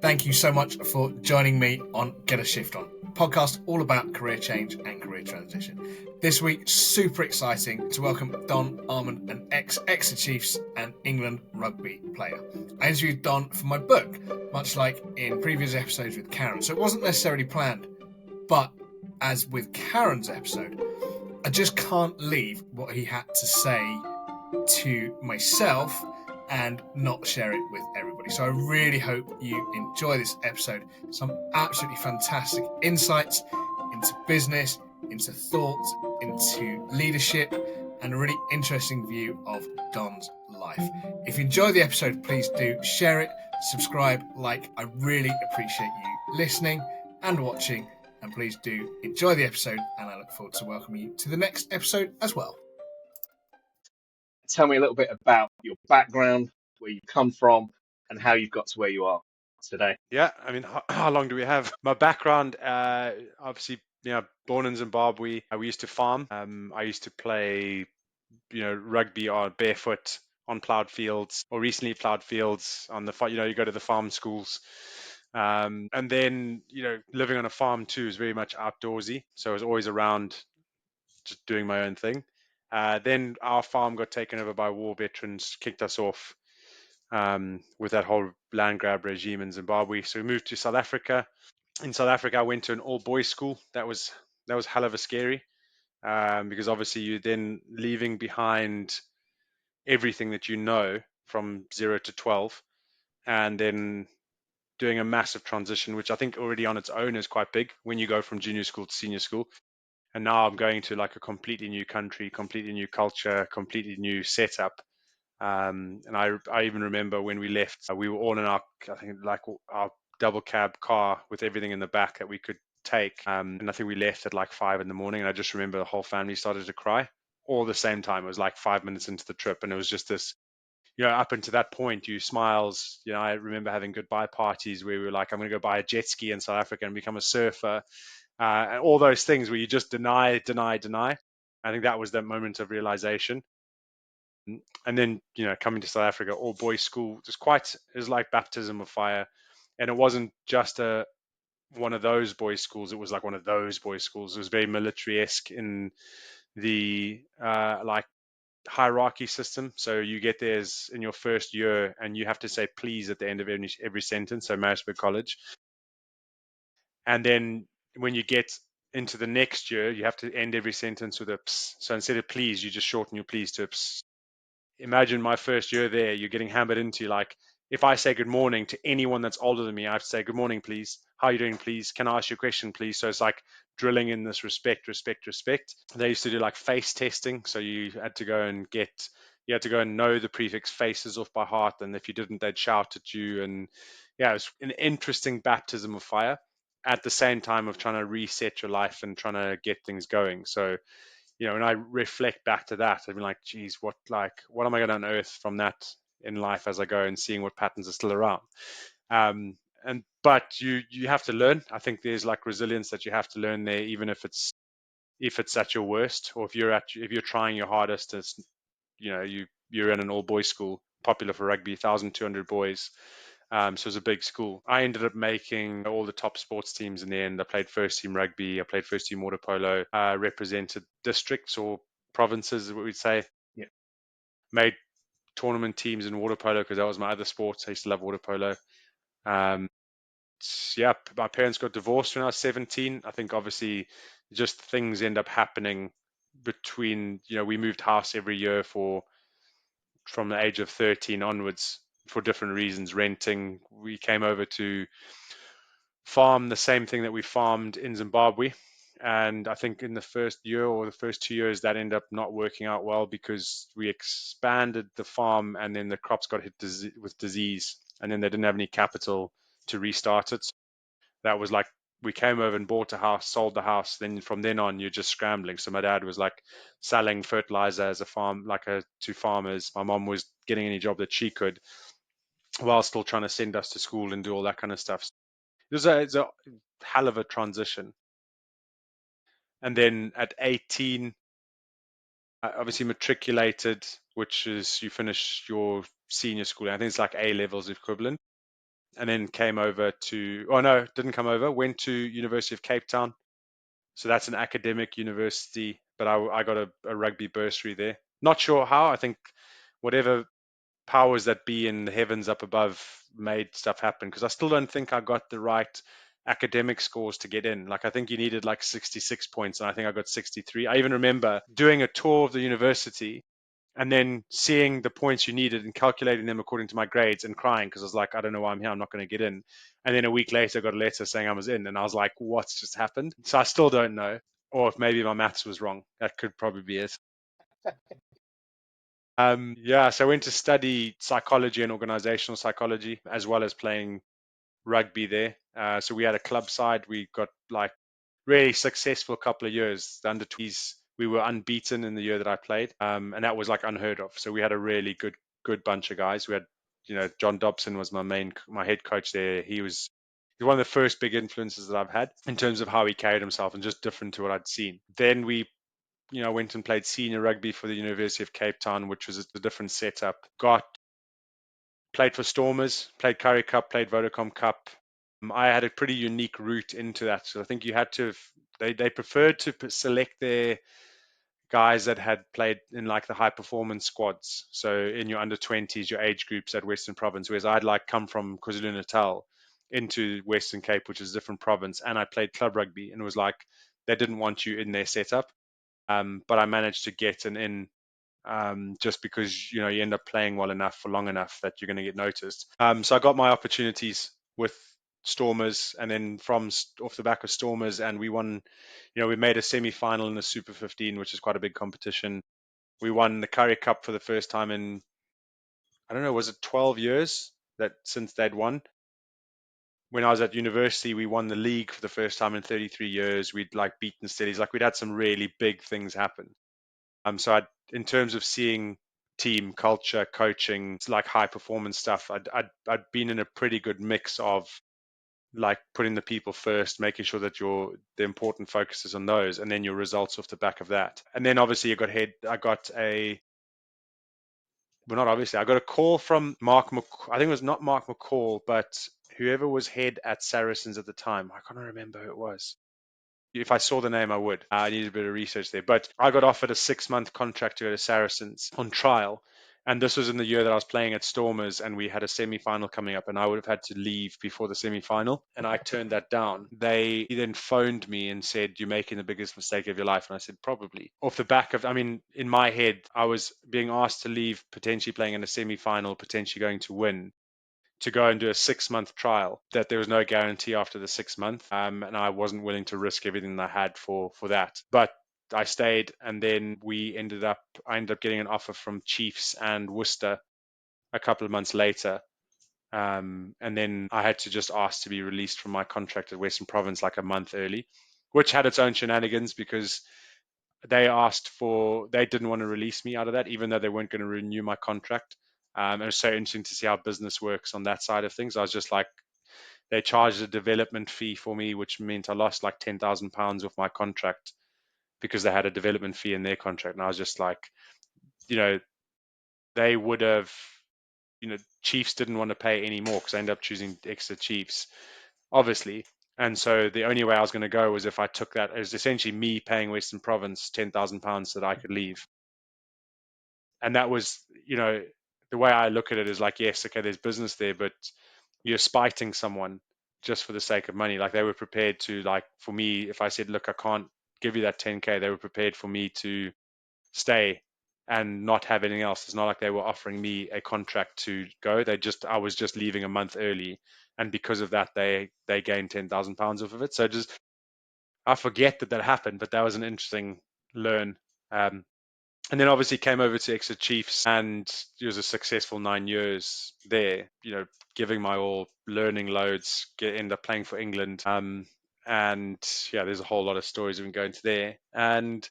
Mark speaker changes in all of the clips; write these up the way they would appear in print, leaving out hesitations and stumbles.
Speaker 1: Thank you so much for joining me on Get a Shift On, a podcast all about career change and career transition. This week, super exciting to welcome Don Armand, an ex-Exeter Chiefs and England rugby player. I interviewed Don for my book, much like in previous episodes with Karen, so it wasn't necessarily planned, but as with Karen's episode, I just can't leave what he had to say to myself and not share it with everybody. So I really hope you enjoy this episode. Some absolutely fantastic insights into business, into thought, into leadership, and a really interesting view of Don's life. If you enjoy the episode, please do share it, subscribe, like. I really appreciate you listening and watching, and please do enjoy the episode, and I look forward to welcoming you to the next episode as well. Tell me a little bit about your background, where you come from, and how you've got to where you are today.
Speaker 2: Yeah, I mean, how long do we have? My background, obviously, born in Zimbabwe. We used to farm. I used to play, rugby on barefoot on plowed fields, or recently plowed fields on the, you go to the farm schools. And then, living on a farm too is very much outdoorsy. So I was always around just doing my own thing. Then our farm got taken over by war veterans, kicked us off with that whole land grab regime in Zimbabwe. So we moved to South Africa. In South Africa, I went to an all-boys school. That was hell of a scary because obviously you're then leaving behind everything that you know from 0 to 12, and then doing a massive transition, which I think already on its own is quite big when you go from junior school to senior school. And now I'm going to like a completely new country, completely new culture, completely new setup. And I even remember when we left, we were all in our, I think, like our double cab car with everything in the back that we could take. And I think we left at like 5 a.m. And I just remember the whole family started to cry all the same time. It was like 5 minutes into the trip. And it was just this, up until that point, you smiles. I remember having goodbye parties where we were like, I'm going to go buy a jet ski in South Africa and become a surfer. And all those things where you just deny. I think that was that moment of realization. And then, coming to South Africa, all boys school, it was like baptism of fire. And it wasn't just one of those boys schools. It was like one of those boys schools. It was very military-esque in the like hierarchy system. So you get there in your first year and you have to say please at the end of every sentence. So Maritzburg College. And then when you get into the next year, you have to end every sentence with a ps. So instead of please, you just shorten your please to a ps. Imagine my first year there, you're getting hammered into like, if I say good morning to anyone that's older than me, I have to say good morning, please. How are you doing, please? Can I ask you a question, please? So it's like drilling in this respect. They used to do like face testing. So you had to go and know the prefix faces off by heart. And if you didn't, they'd shout at you. And yeah, it was an interesting baptism of fire at the same time of trying to reset your life and trying to get things going. So when I reflect back to that, I've been like, geez, what am I going to unearth from that in life as I go and seeing what patterns are still around? But you have to learn. I think there's like resilience that you have to learn there, even if it's at your worst, or if you're trying your hardest to, you're in an all boys school, popular for rugby, 1,200 boys. So it was a big school. I ended up making all the top sports teams in the end. I played first team rugby. I played first team water polo. Represented districts or provinces, what we'd say.
Speaker 1: Yeah.
Speaker 2: Made tournament teams in water polo because that was my other sport. I used to love water polo. Yeah, my parents got divorced when I was 17. I think obviously just things end up happening between, we moved house every year from the age of 13 onwards for different reasons, renting. We came over to farm the same thing that we farmed in Zimbabwe. And I think in the first year or the first 2 years, that ended up not working out well because we expanded the farm and then the crops got hit with disease. And then they didn't have any capital to restart it. So that was like, we came over and bought a house, sold the house. Then from then on, you're just scrambling. So my dad was like selling fertilizer to farmers. My mom was getting any job that she could while still trying to send us to school and do all that kind of stuff. It's a hell of a transition. And then at 18, I obviously matriculated, which is you finish your senior school. I think it's like A levels equivalent. and then came over to, oh no, didn't come over, went to University of Cape Town. So that's an academic university, but I got a rugby bursary there. Not sure how. I think whatever powers that be in the heavens up above made stuff happen, because I still don't think I got the right academic scores to get in. Like I think you needed like 66 points, and I think I got 63. I even remember doing a tour of the university and then seeing the points you needed and calculating them according to my grades and crying because I was like, I don't know why I'm here. I'm not going to get in. And then a week later, I got a letter saying I was in, and I was like, what's just happened? So I still don't know. Or if maybe my maths was wrong. That could probably be it. Yeah, so I went to study psychology and organizational psychology as well as playing rugby there. So we had a club side. We got like really successful couple of years. The under 20s, we were unbeaten in the year that I played, and that was like unheard of. So we had a really good bunch of guys. We had, John Dobson was my head coach there. He's one of the first big influences that I've had in terms of how he carried himself and just different to what I'd seen. Then we went and played senior rugby for the University of Cape Town, which was a different setup. Played for Stormers, played Currie Cup, played Vodacom Cup. I had a pretty unique route into that. So I think you had to, they preferred to select their guys that had played in like the high performance squads. So in your under 20s, your age groups at Western Province, whereas I'd like come from KwaZulu Natal into Western Cape, which is a different province. And I played club rugby, and it was like, they didn't want you in their setup. But I managed to get an in, just because you end up playing well enough for long enough that you're going to get noticed. So I got my opportunities with Stormers, and then from off the back of Stormers, and we won. We made a semi-final in the Super 15, which is quite a big competition. We won the Currie Cup for the first time in, I don't know, was it 12 years that since they'd won? When I was at university, we won the league for the first time in 33 years. We'd like beaten cities, like we'd had some really big things happen. So in terms of seeing team culture, coaching, like high performance stuff, I'd been in a pretty good mix of like putting the people first, making sure that the important focus is on those, and then your results off the back of that. And then obviously I got a well, not obviously, I got a call from I think it was not Mark McCall, but whoever was head at Saracens at the time. I can't remember who it was. If I saw the name, I would. I needed a bit of research there. But I got offered a 6-month contract to go to Saracens on trial. And this was in the year that I was playing at Stormers, and we had a semi-final coming up, and I would have had to leave before the semi-final, and I turned that down. They then phoned me and said, "You're making the biggest mistake of your life." And I said, "Probably." Off the back of, I mean, in my head, I was being asked to leave, potentially playing in a semi-final, potentially going to win, to go and do a 6-month trial, that there was no guarantee after the 6 month, and I wasn't willing to risk everything I had for that. But I stayed, and then I ended up getting an offer from Chiefs and Worcester a couple of months later. And then I had to just ask to be released from my contract at Western Province like a month early, which had its own shenanigans because they didn't want to release me out of that, even though they weren't going to renew my contract. And it was so interesting to see how business works on that side of things. I was just like, they charged a development fee for me, which meant I lost like £10,000 off my contract because they had a development fee in their contract. And I was just like, you know, they would have, Chiefs didn't want to pay any more because I ended up choosing Exeter Chiefs, obviously. And so the only way I was going to go was if I took that. It was essentially me paying Western Province £10,000 so that I could leave. And that was, the way I look at it is like, yes, okay, there's business there, but you're spiting someone just for the sake of money. Like they were prepared to, like, for me, if I said, look, I can't give you that 10K, they were prepared for me to stay and not have anything else. It's not like they were offering me a contract to go. I was just leaving a month early. And because of that, they gained £10,000 off of it. So I forget that happened, but that was an interesting learn. And then obviously came over to Exeter Chiefs, and it was a successful 9 years there, giving my all, learning loads, end up playing for England. And yeah, there's a whole lot of stories we can go into there. And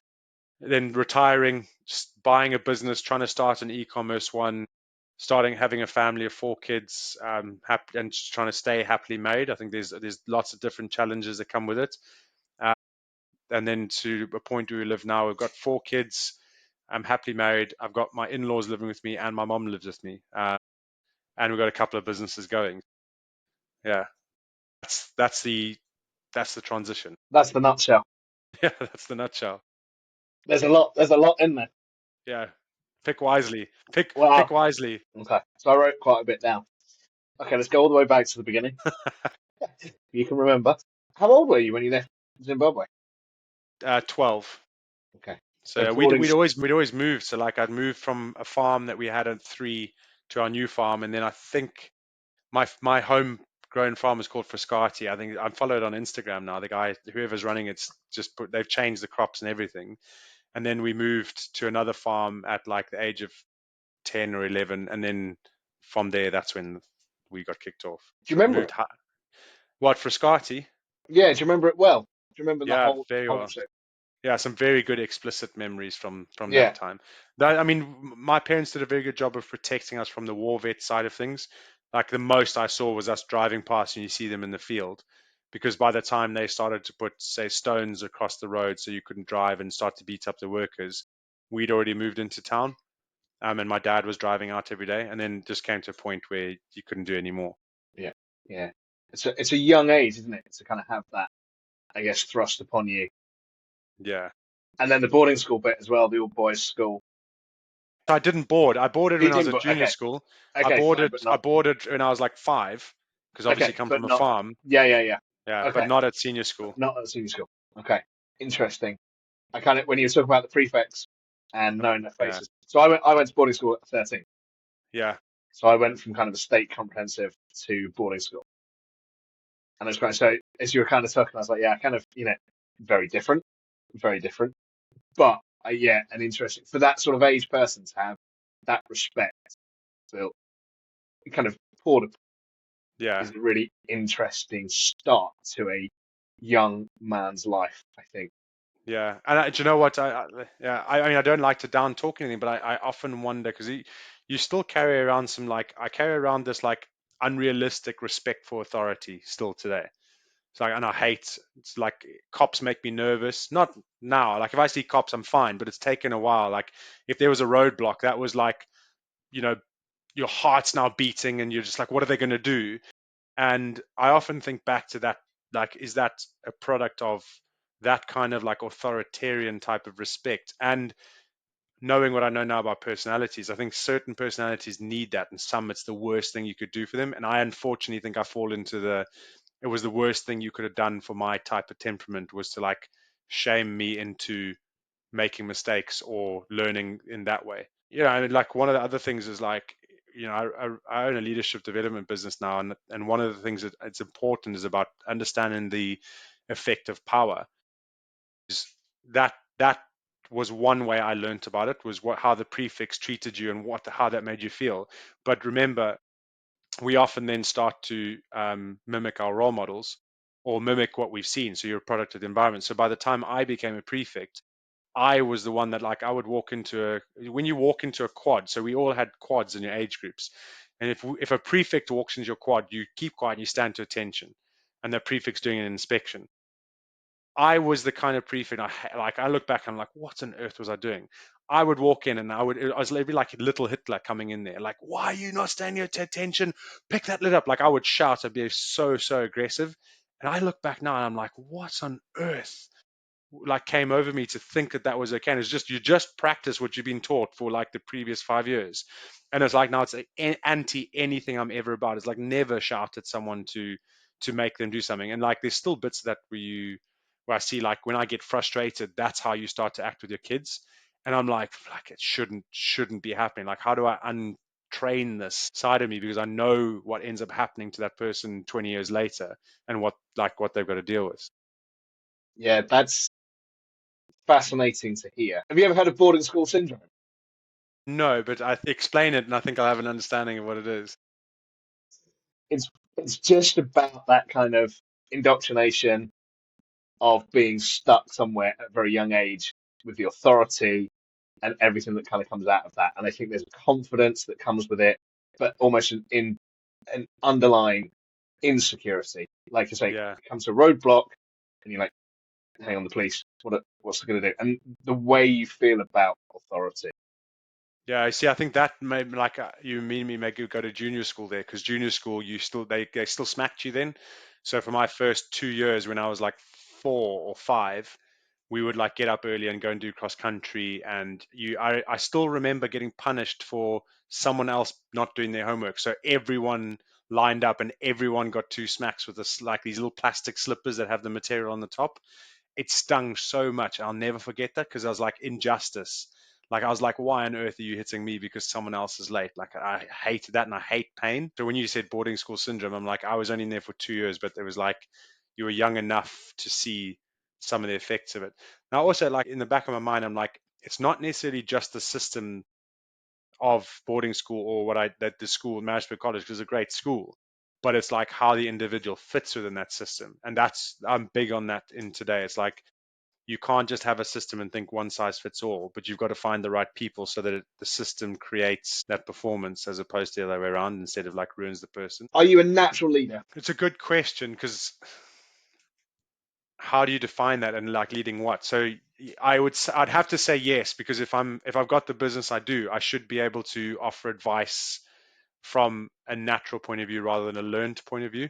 Speaker 2: then retiring, just buying a business, trying to start an e-commerce one, having a family of 4 kids, and just trying to stay happily married. I think there's lots of different challenges that come with it. And then to a point where we live now, we've got 4 kids. I'm happily married. I've got my in-laws living with me, and my mom lives with me. And we've got a couple of businesses going. Yeah, that's the transition.
Speaker 1: That's the nutshell.
Speaker 2: Yeah, that's the nutshell.
Speaker 1: There's a lot. There's a lot in there.
Speaker 2: Yeah, pick wisely. Pick
Speaker 1: Wow.
Speaker 2: wisely.
Speaker 1: Okay. So I wrote quite a bit down. Okay, let's go all the way back to the beginning. You can remember. How old were you when you left Zimbabwe?
Speaker 2: 12.
Speaker 1: Okay.
Speaker 2: So
Speaker 1: So
Speaker 2: yeah,
Speaker 1: boarding.
Speaker 2: we'd always moved. So like I'd moved from a farm that we had at 3 to our new farm, and then I think my homegrown farm is called Frascati. I think I'm followed on Instagram now. The guy, whoever's running it's just they've changed the crops and everything. And then we moved to another farm at like the age of 10 or 11, and then from there that's when we got kicked off.
Speaker 1: Do you remember
Speaker 2: Moved
Speaker 1: it?
Speaker 2: what Frascati?
Speaker 1: Yeah. Do you remember it well? Do you remember the
Speaker 2: Yeah,
Speaker 1: whole
Speaker 2: very
Speaker 1: whole
Speaker 2: well.
Speaker 1: trip?
Speaker 2: Yeah, some very good explicit memories from that
Speaker 1: Yeah.
Speaker 2: time. That I mean, my parents did a very good job of protecting us from the war vet side of things. Like the most I saw was us driving past and you see them in the field, because by the time they started to put, say, stones across the road so you couldn't drive and start to beat up the workers, we'd already moved into town. And my dad was driving out every day, and then just came to a point where you couldn't do any more.
Speaker 1: Yeah. Yeah. It's a young age, isn't it, to kind of have that, I guess, thrust upon you.
Speaker 2: Yeah.
Speaker 1: And then the boarding school bit as well, the all boys school.
Speaker 2: I didn't board. I boarded
Speaker 1: You
Speaker 2: when I was
Speaker 1: didn't,
Speaker 2: at
Speaker 1: but
Speaker 2: junior
Speaker 1: okay.
Speaker 2: school.
Speaker 1: Okay, fine, but
Speaker 2: I
Speaker 1: not.
Speaker 2: boarded when I was like 5, because obviously
Speaker 1: Okay,
Speaker 2: come
Speaker 1: but
Speaker 2: from a
Speaker 1: not.
Speaker 2: farm.
Speaker 1: Yeah, yeah, yeah.
Speaker 2: Yeah, but
Speaker 1: Okay,
Speaker 2: not at senior
Speaker 1: but
Speaker 2: school.
Speaker 1: not at the senior school. Okay, interesting. I kind of when you were talking about the prefects and knowing their
Speaker 2: Yeah,
Speaker 1: faces. So I went to boarding school at 13.
Speaker 2: yeah,
Speaker 1: So I went from kind of a state comprehensive to boarding school, and it was great. So as you were kind of talking, I was like, yeah, kind of, very different, very different. But yeah, an interesting for that sort of age person to have that respect built, kind of poured
Speaker 2: yeah,
Speaker 1: is a really interesting start to a young man's life, I think.
Speaker 2: yeah. And do you know what? Yeah, I mean, I don't like to down talk anything, but I often wonder because you still carry around some like I carry around this like unrealistic respect for authority still today. It's like, and I hate, it's like cops make me nervous. Not now. Like if I see cops, I'm fine, but it's taken a while. Like if there was a roadblock, that was like, you know, your heart's now beating and you're just like, what are they going to do? And I often think back to that, like, is that a product of that kind of like authoritarian type of respect? And knowing what I know now about personalities, I think certain personalities need that, and some it's the worst thing you could do for them. And I unfortunately think I fall into it was the worst thing you could have done for my type of temperament was to like shame me into making mistakes or learning in that way. Yeah, I mean, like one of the other things is like, I own a leadership development business now, and one of the things that it's important is about understanding the effect of power. Is that was one way I learned about it was how the prefix treated you and how that made you feel. But remember, we often then start to mimic our role models or mimic what we've seen. So you're a product of the environment. So by the time I became a prefect, I was the one that like I would walk into when you walk into a quad. So we all had quads in your age groups, and if a prefect walks into your quad, you keep quiet and you stand to attention, and the prefect's doing an inspection. I was the kind of prefect. I look back and I'm like, what on earth was I doing? I would walk in and I was it'd be like little Hitler coming in there, like, why are you not standing at attention? Pick that lid up. Like I would shout, I'd be so aggressive. And I look back now and I'm like, what on earth like came over me to think that that was okay? And it's just you just practice what you've been taught for like the previous 5 years, and it's like now it's anti anything I'm ever about. It's like never shout at someone to make them do something. And like there's still bits of that where I see like when I get frustrated, that's how you start to act with your kids, and I'm like it shouldn't be happening. Like how do I untrain this side of me, because I know what ends up happening to that person 20 years later and what they've got to deal with.
Speaker 1: Yeah, that's fascinating to hear. Have you ever heard of boarding school syndrome?
Speaker 2: No, but I explain it, and I think I'll have an understanding of what it is.
Speaker 1: It's it's just about that kind of indoctrination of being stuck somewhere at a very young age with the authority and everything that kind of comes out of that. And I think there's a confidence that comes with it, but almost an underlying insecurity. Like I say,
Speaker 2: Yeah,
Speaker 1: it comes to a roadblock, and you're like, hang on, the police. What's it going to do? And the way you feel about authority.
Speaker 2: Yeah, I see. I think that may like you mean me make you go to junior school there because junior school you still they still smacked you then. So for my first 2 years when I was like 4 or 5, we would like get up early and go and do cross country, and I still remember getting punished for someone else not doing their homework. So everyone lined up and everyone got two smacks with this like these little plastic slippers that have the material on the top. It stung so much. I'll never forget that because I was like, injustice. Like I was like, why on earth are you hitting me because someone else is late? Like I hated that and I hate pain. So when you said boarding school syndrome, I'm like, I was only in there for 2 years, but it was like you were young enough to see some of the effects of it. Now also like in the back of my mind, I'm like, it's not necessarily just the system of boarding school or what I that the school Marriageburg College is a great school, but it's like how the individual fits within that system, and that's I'm big on that in today. It's like you can't just have a system and think one size fits all, but you've got to find the right people so that the system creates that performance as opposed to the other way around instead of like ruins the person.
Speaker 3: Are you a natural leader?
Speaker 2: It's a good question because how do you define that and like leading what? So I'd have to say yes because if I've got the business I do, I should be able to offer advice from a natural point of view rather than a learned point of view.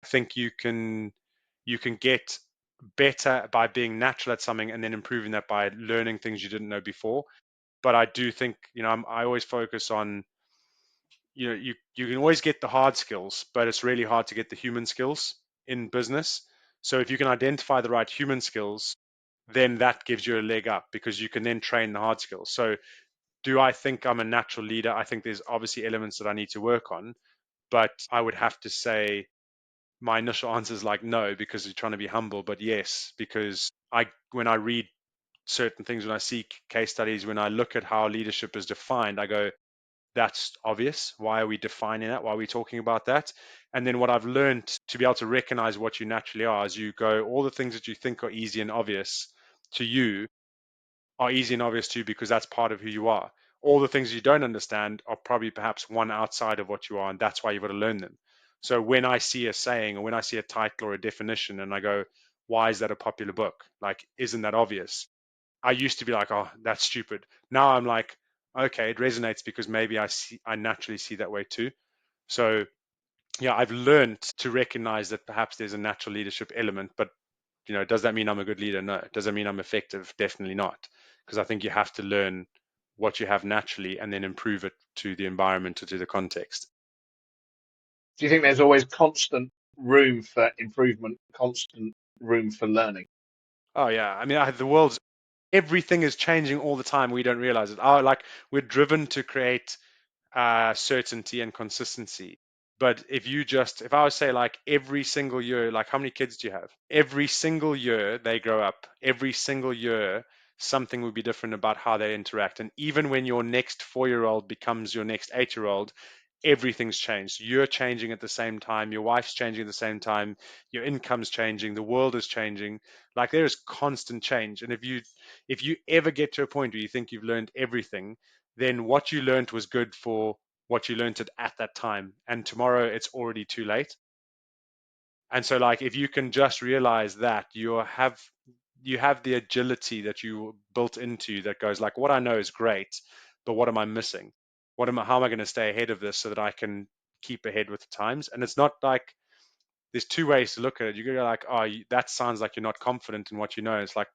Speaker 2: I think you can get better by being natural at something and then improving that by learning things you didn't know before. But I do think I always focus on you can always get the hard skills, but it's really hard to get the human skills in business. So if you can identify the right human skills, then that gives you a leg up because you can then train the hard skills. So do I think I'm a natural leader? I think there's obviously elements that I need to work on, but I would have to say my initial answer is like no because you're trying to be humble, but yes because I when I read certain things, when I see case studies, when I look at how leadership is defined, I go, that's obvious. Why are we defining that? Why are we talking about that? And then what I've learned to be able to recognize what you naturally are as you go, all the things that you think are easy and obvious to you are easy and obvious to you because that's part of who you are. All the things you don't understand are probably perhaps one outside of what you are, and that's why you've got to learn them. So when I see a saying or when I see a title or a definition and I go, why is that a popular book? Like, isn't that obvious? I used to be like, oh, that's stupid. Now I'm like, okay, it resonates because maybe I naturally see that way too. So yeah, I've learned to recognize that perhaps there's a natural leadership element, but does that mean I'm a good leader? No. Does that mean I'm effective? Definitely not. Because I think you have to learn what you have naturally and then improve it to the environment or to the context.
Speaker 3: Do you think there's always constant room for improvement, constant room for learning?
Speaker 2: Oh yeah, I mean, the world's everything is changing all the time. We don't realize it. Like we're driven to create certainty and consistency. But if I would say like every single year, like how many kids do you have? Every single year they grow up. Every single year something will be different about how they interact. And even when your next 4-year-old becomes your next 8-year-old, everything's changed. You're changing at the same time. Your wife's changing at the same time. Your income's changing. The world is changing. Like there is constant change. And if you ever get to a point where you think you've learned everything, then what you learned was good for what you learned at that time. And tomorrow it's already too late. And so like if you can just realize that you have the agility that you built into you that goes like what I know is great, but what am I missing? How am I going to stay ahead of this so that I can keep ahead with the times? And it's not like there's two ways to look at it. You go like, oh, that sounds like you're not confident in what you know. It's like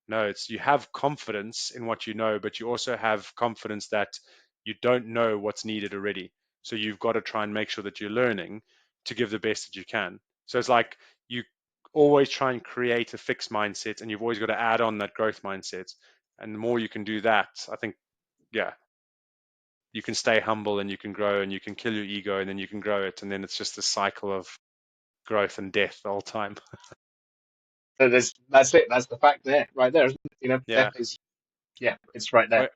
Speaker 2: no, it's you have confidence in what you know, but you also have confidence that you don't know what's needed already. So you've got to try and make sure that you're learning to give the best that you can. So it's like you always try and create a fixed mindset and you've always got to add on that growth mindset. And the more you can do that, I think, yeah, you can stay humble and you can grow and you can kill your ego and then you can grow it. And then it's just a cycle of growth and death the whole time.
Speaker 3: So that's it. That's the fact there, right there. Isn't it?
Speaker 2: Yeah.
Speaker 3: Death is, yeah, it's right there.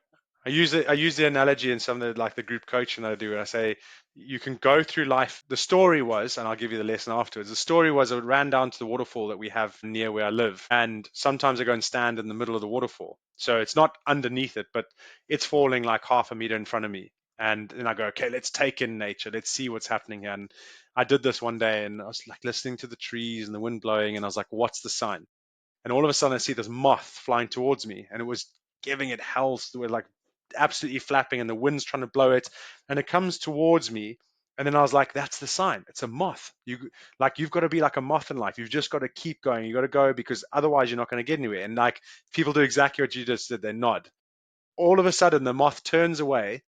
Speaker 2: I use the analogy in some of the like the group coaching that I do, and I say you can go through life. The story was, and I'll give you the lesson afterwards. The story was I ran down to the waterfall that we have near where I live, and sometimes I go and stand in the middle of the waterfall. So it's not underneath it, but it's falling like half a meter in front of me. And then I go, okay, let's take in nature. Let's see what's happening here. And I did this one day, and I was like listening to the trees and the wind blowing, and I was like, what's the sign? And all of a sudden I see this moth flying towards me, and it was giving it hell with like absolutely flapping and the wind's trying to blow it, and it comes towards me. And then I was like, that's the sign. It's a moth. You've got to be like a moth in life. You've just got to keep going. You got to go, because otherwise you're not going to get anywhere. And like, people do exactly what you just did. They nod. All of a sudden, the moth turns away,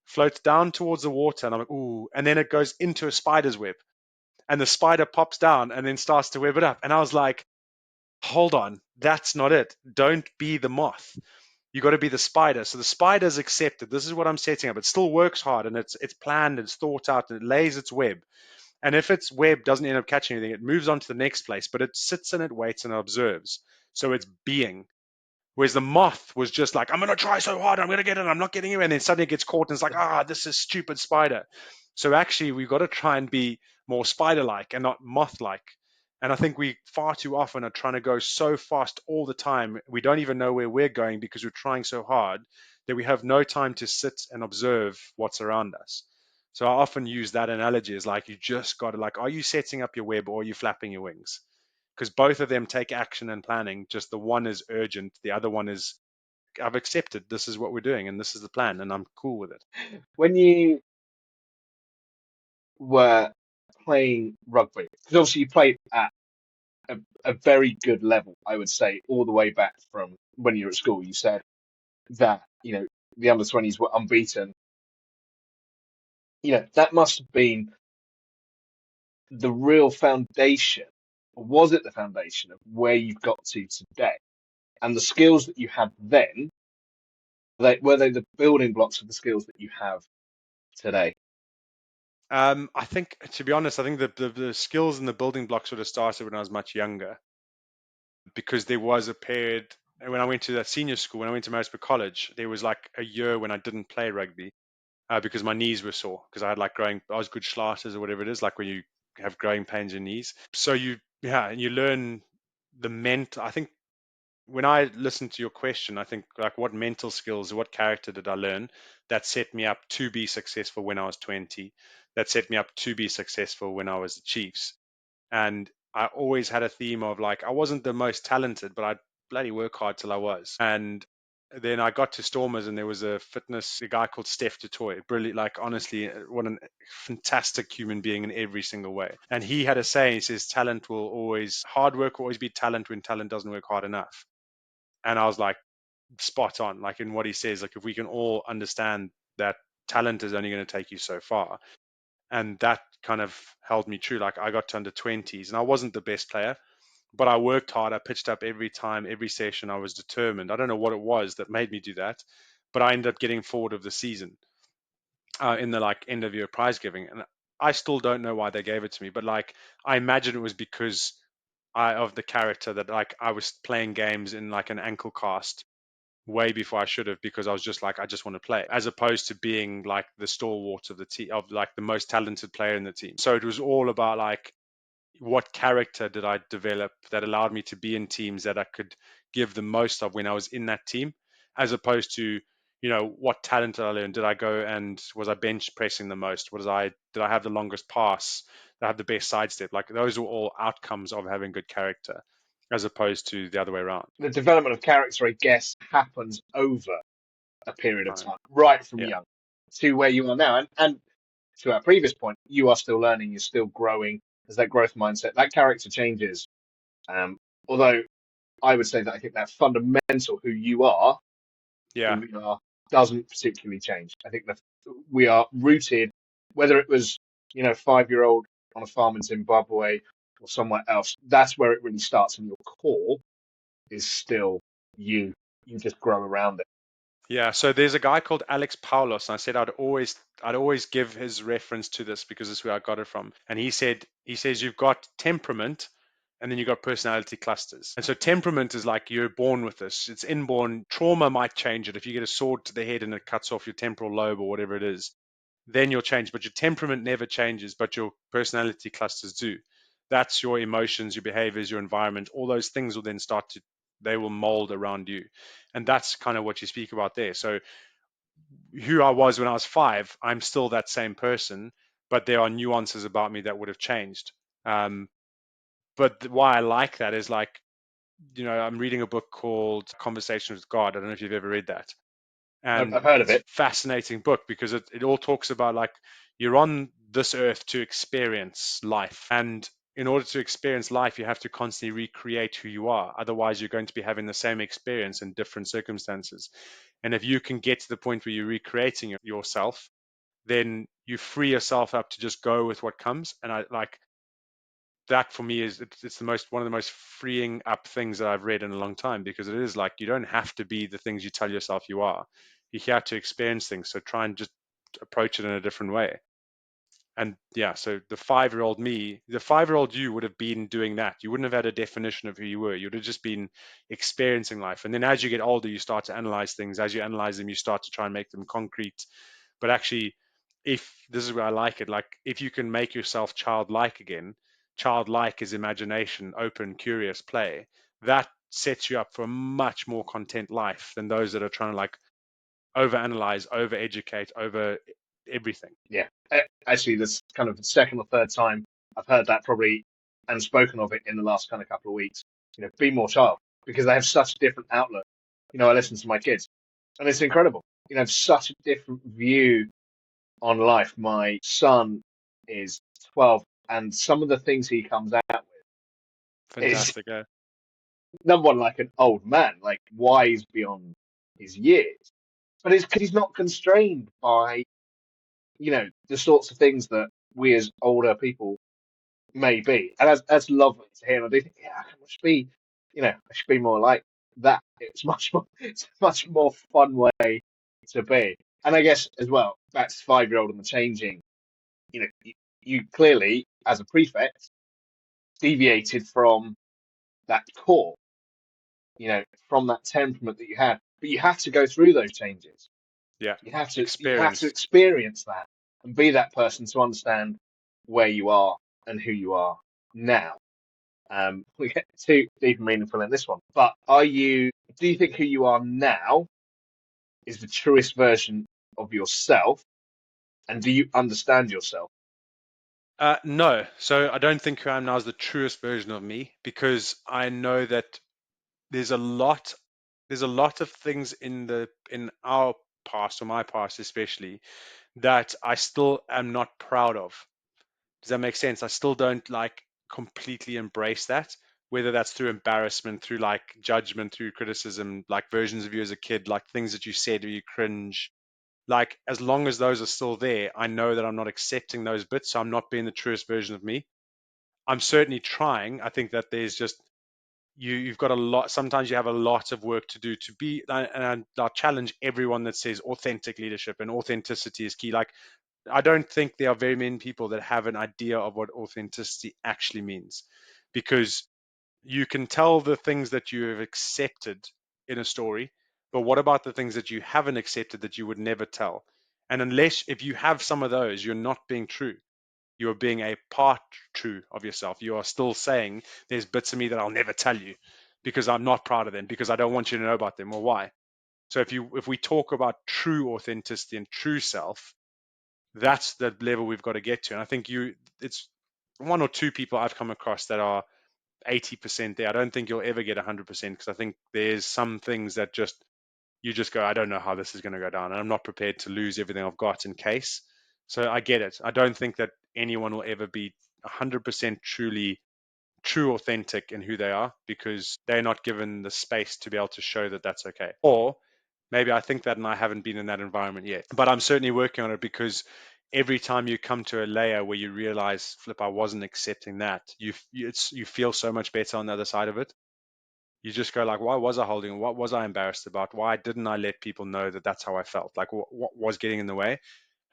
Speaker 2: floats down towards the water, and I'm like, ooh. And then it goes into a spider's web, and the spider pops down and then starts to web it up. And I was like, hold on, that's not it. Don't be the moth. You got to be the spider. So the spider's accepted. This is what I'm setting up. It still works hard, and it's planned, it's thought out, and it lays its web. And if its web doesn't end up catching anything, it moves on to the next place, but it sits and it waits and observes. So it's being. Whereas the moth was just like, I'm going to try so hard, I'm going to get it, I'm not getting it. And then suddenly it gets caught and it's like, this is stupid spider. So actually, we've got to try and be more spider-like and not moth-like. And I think we far too often are trying to go so fast all the time. We don't even know where we're going because we're trying so hard that we have no time to sit and observe what's around us. So I often use that analogy as like, you just got to like, are you setting up your web or are you flapping your wings? Because both of them take action and planning. Just the one is urgent, the other one is, I've accepted this is what we're doing and this is the plan and I'm cool with it.
Speaker 3: When you were playing rugby, because obviously you played at a very good level, I would say, all the way back from when you were at school. You said that, the under-20s were unbeaten. That must have been the real foundation, or was it the foundation of where you've got to today? And the skills that you had then, were they the building blocks of the skills that you have today?
Speaker 2: I think, to be honest, I think the skills and the building blocks would have started when I was much younger, because there was a period when I went to that senior school, when I went to Marisburg College, there was like a year when I didn't play rugby because my knees were sore, because I had like I was good schlarters or whatever it is, like when you have growing pains in your knees. So and you learn I think when I listen to your question, I think like, what mental skills, what character did I learn that set me up to be successful when I was 20, that set me up to be successful when I was the Chiefs. And I always had a theme of like, I wasn't the most talented, but I'd bloody work hard till I was. And then I got to Stormers and there was a guy called Steph Dutoy, brilliant, like honestly, what a fantastic human being in every single way. And he had a saying, he says, hard work will always be talent when talent doesn't work hard enough. And I was like, spot on, like in what he says, like if we can all understand that talent is only going to take you so far. And that kind of held me true. Like I got to under 20s and I wasn't the best player, but I worked hard. I pitched up every time, every session. I was determined. I don't know what it was that made me do that, but I ended up getting forward of the season in the like end of year prize giving. And I still don't know why they gave it to me, but like I imagine it was because of the character, that like I was playing games in like an ankle cast way before I should have, because I was just like, I just want to play, as opposed to being like the stalwart of the team, of like the most talented player in the team. So it was all about like, what character did I develop that allowed me to be in teams that I could give the most of when I was in that team, as opposed to, what talent did I learn? Did I go and was I bench pressing the most? Did I have the longest pass? Did I have the best sidestep? Like those were all outcomes of having good character, as opposed to the other way around.
Speaker 3: The development of character, I guess, happens over a period of
Speaker 2: Right.
Speaker 3: time, right from
Speaker 2: Yeah.
Speaker 3: young to where you are now. And to our previous point, you are still learning, you're still growing. There's that growth mindset. That character changes. Although I would say that I think that fundamental who you are,
Speaker 2: Yeah.
Speaker 3: doesn't particularly change. I think that we are rooted, whether it was, 5-year-old on a farm in Zimbabwe or somewhere else, that's where it really starts. And your core is still you. You just grow around it.
Speaker 2: Yeah, so there's a guy called Alex Paulos, and I said I'd always give his reference to this because this is where I got it from. And he says you've got temperament and then you've got personality clusters. And so temperament is like you're born with this. It's inborn. Trauma might change it. If you get a sword to the head and it cuts off your temporal lobe or whatever it is, then you'll change. But your temperament never changes, but your personality clusters do. That's your emotions, your behaviors, your environment. All those things will then they will mold around you. And that's kind of what you speak about there. So who I was when I was 5, I'm still that same person, but there are nuances about me that would have changed. But why I like that is like, I'm reading a book called Conversations with God. I don't know if you've ever read that. And
Speaker 3: I've heard of
Speaker 2: it's a
Speaker 3: it.
Speaker 2: fascinating book because it all talks about like you're on this earth to experience life. And in order to experience life, you have to constantly recreate who you are. Otherwise, you're going to be having the same experience in different circumstances. And if you can get to the point where you're recreating yourself, then you free yourself up to just go with what comes. And I like that for me is it's the most one of the most freeing up things that I've read in a long time, because it is like you don't have to be the things you tell yourself you are. You have to experience things. So try and just approach it in a different way. And yeah, so the 5-year-old me, the 5-year-old you would have been doing that. You wouldn't have had a definition of who you were. You would have just been experiencing life. And then as you get older, you start to analyze things. As you analyze them, you start to try and make them concrete. But actually, if this is where I like it, like if you can make yourself childlike again, childlike is imagination, open, curious play. That sets you up for a much more content life than those that are trying to like overanalyze, over-educate, over everything.
Speaker 3: Yeah. Actually, this kind of the second or third time I've heard that probably and spoken of it in the last kind of couple of weeks. Be more child, because they have such a different outlook. I listen to my kids and it's incredible. Such a different view on life. My son is 12 and some of the things he comes out with is
Speaker 2: Fantastic. Yeah.
Speaker 3: number one, like an old man, like wise beyond his years. But it's because he's not constrained by, the sorts of things that we as older people may be. And that's lovely to hear. And I do think, yeah, I should be, I should be more like that. It's a much more fun way to be. And I guess as well, back to 5-year-old and the changing, you clearly, as a prefect, deviated from that core, from that temperament that you had. But you have to go through those changes.
Speaker 2: Yeah.
Speaker 3: You have to
Speaker 2: Experience.
Speaker 3: experience that and be that person to understand where you are and who you are now. We get too deep and meaningful in this one, but do you think who you are now is the truest version of yourself? And do you understand yourself?
Speaker 2: No. So I don't think who I am now is the truest version of me, because I know that there's a lot of things in our past, or my past especially, that I still am not proud of. Does that make sense? I still don't like completely embrace that, whether that's through embarrassment, through like judgment, through criticism, like versions of you as a kid, like things that you said or you cringe. Like as long as those are still there, I know that I'm not accepting those bits, so I'm not being the truest version of me. I'm certainly trying. I think that there's just you've got a lot. Sometimes you have a lot of work to do to be, and I challenge everyone that says authentic leadership and authenticity is key. Like I don't think there are very many people that have an idea of what authenticity actually means, because you can tell the things that you have accepted in a story, but what about the things that you haven't accepted that you would never tell? And unless if you have some of those, you're not being true. You're being a part true of yourself. You are still saying there's bits of me that I'll never tell you because I'm not proud of them, because I don't want you to know about them. Well, why? So if we talk about true authenticity and true self, that's the level we've got to get to. And I think it's one or two people I've come across that are 80% there. I don't think you'll ever get 100%, because I think there's some things that you just go, I don't know how this is going to go down, and I'm not prepared to lose everything I've got in case. So I get it. I don't think that anyone will ever be 100% truly true, authentic in who they are, because they're not given the space to be able to show that that's okay. Or maybe I think that and I haven't been in that environment yet, but I'm certainly working on it, because every time you come to a layer where you realize, flip, I wasn't accepting that, you feel so much better on the other side of it. You just go like, why was I holding? What was I embarrassed about? Why didn't I let people know that that's how I felt? Like what was getting in the way?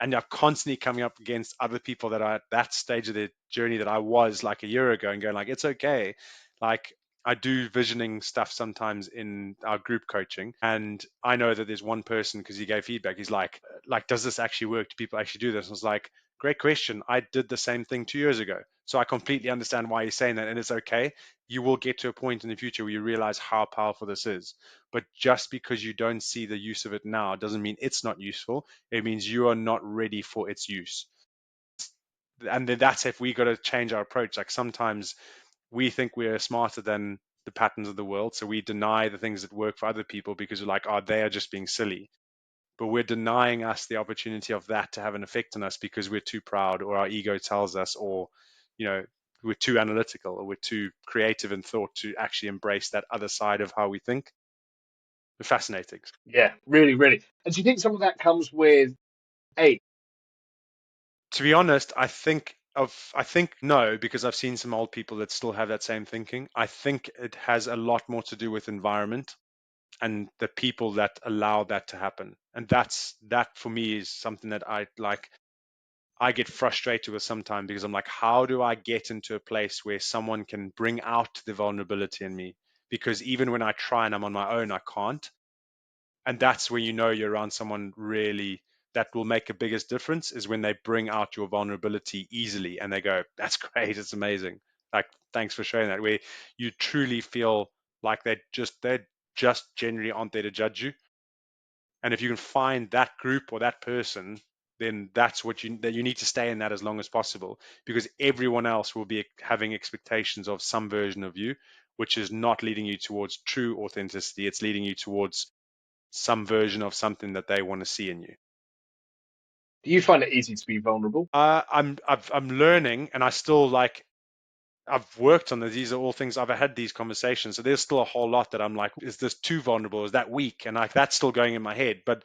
Speaker 2: And you're constantly coming up against other people that are at that stage of their journey that I was like a year ago, and going like, it's okay. Like I do visioning stuff sometimes in our group coaching, and I know that there's one person, because he gave feedback, he's like, does this actually work? Do people actually do this? And I was like, great question. I did the same thing 2 years ago. So I completely understand why you're saying that, and it's okay. You will get to a point in the future where you realize how powerful this is. But just because you don't see the use of it now doesn't mean it's not useful. It means you are not ready for its use. And then that's if we got to change our approach. Like sometimes we think we're smarter than the patterns of the world, so we deny the things that work for other people because we're like, oh, they are just being silly. but we're denying us the opportunity of that to have an effect on us because we're too proud, or our ego tells us, or we're too analytical, or we're too creative in thought to actually embrace that other side of how we think. Fascinating.
Speaker 3: Yeah, really, really. And do you think some of that comes with age?
Speaker 2: To be honest, I think no, because I've seen some old people that still have that same thinking. I think it has a lot more to do with environment and the people that allow that to happen. And that for me is something that I get frustrated with sometimes, because I'm like, how do I get into a place where someone can bring out the vulnerability in me? Because even when I try and I'm on my own, I can't. And that's when you're around someone really that will make a biggest difference, is when they bring out your vulnerability easily and they go, that's great, it's amazing. Like, thanks for showing that. Where you truly feel like they just generally aren't there to judge you. And if you can find that group or that person, then that's that you need to stay in that as long as possible, because everyone else will be having expectations of some version of you, which is not leading you towards true authenticity. It's leading you towards some version of something that they want to see in you.
Speaker 3: Do you find it easy to be vulnerable?
Speaker 2: I'm learning, and I still I've worked on this. These are all things I've had these conversations. So there's still a whole lot that I'm like, is this too vulnerable? Is that weak? And that's still going in my head. But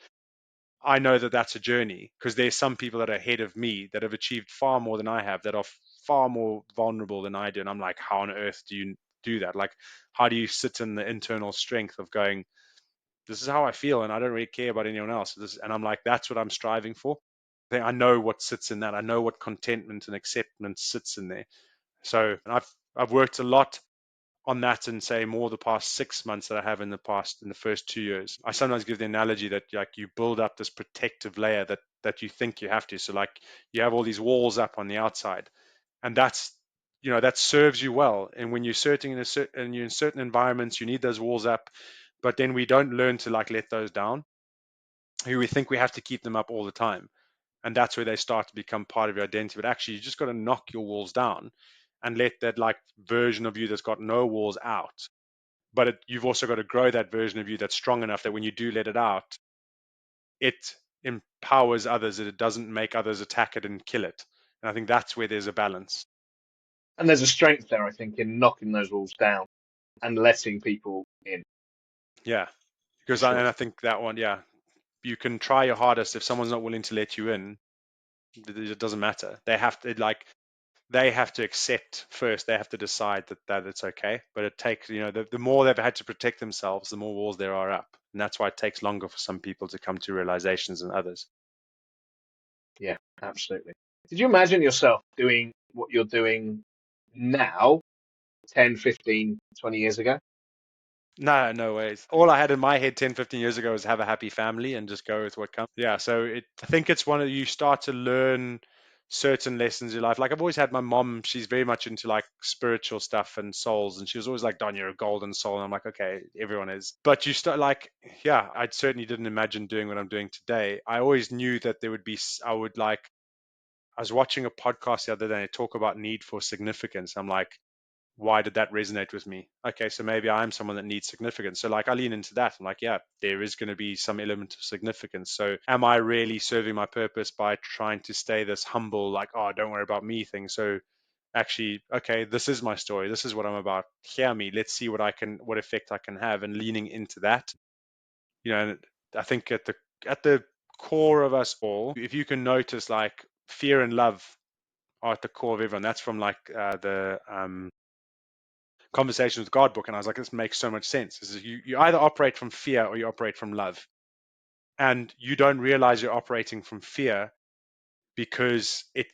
Speaker 2: I know that that's a journey, because there's some people that are ahead of me that have achieved far more than I have, that are far more vulnerable than I do. And I'm like, how on earth do you do that? Like, how do you sit in the internal strength of going, this is how I feel, and I don't really care about anyone else. And I'm like, that's what I'm striving for. I know what sits in that. I know what contentment and acceptance sits in there. So, and I've worked a lot on that, and say more the past 6 months than I have in the first 2 years. I sometimes give the analogy that like you build up this protective layer that you think you have to. So like you have all these walls up on the outside, and that serves you well. And when you're you're in certain environments, you need those walls up, but then we don't learn to like let those down. We think we have to keep them up all the time, and that's where they start to become part of your identity. But actually, you just got to knock your walls down and let that like version of you that's got no walls out. But you've also got to grow that version of you that's strong enough that when you do let it out, it empowers others, that it doesn't make others attack it and kill it. And I think that's where there's a balance.
Speaker 3: And there's a strength there, I think, in knocking those walls down and letting people in.
Speaker 2: Yeah, because
Speaker 3: Sure.
Speaker 2: I think that one, yeah, you can try your hardest. If someone's not willing to let you in, it doesn't matter. They have to accept first. They have to decide that it's okay. But it takes, the more they've had to protect themselves, the more walls there are up. And that's why it takes longer for some people to come to realizations than others.
Speaker 3: Yeah, absolutely. Did you imagine yourself doing what you're doing now 10, 15, 20 years ago?
Speaker 2: No, no ways. All I had in my head 10, 15 years ago was have a happy family and just go with what comes. Yeah, so I think it's one of you start to learn certain lessons in life. Like I've always had my mom, she's very much into like spiritual stuff and souls. And she was always like, Don, you're a golden soul. And I'm like, okay, everyone is. But you start like, yeah, I certainly didn't imagine doing what I'm doing today. I always knew that there would be, I was watching a podcast the other day, talk about need for significance. I'm like, why did that resonate with me? Okay, so maybe I'm someone that needs significance. So like I lean into that. I'm like, yeah, there is going to be some element of significance. So am I really serving my purpose by trying to stay this humble, like, oh, don't worry about me thing? So actually, okay, this is my story. This is what I'm about. Hear me. Let's see what effect I can have, and leaning into that. And I think at the core of us all, if you can notice, like fear and love are at the core of everyone. That's from like the Conversations with God book, and I was like, this makes so much sense. This is you either operate from fear or you operate from love, and you don't realize you're operating from fear because it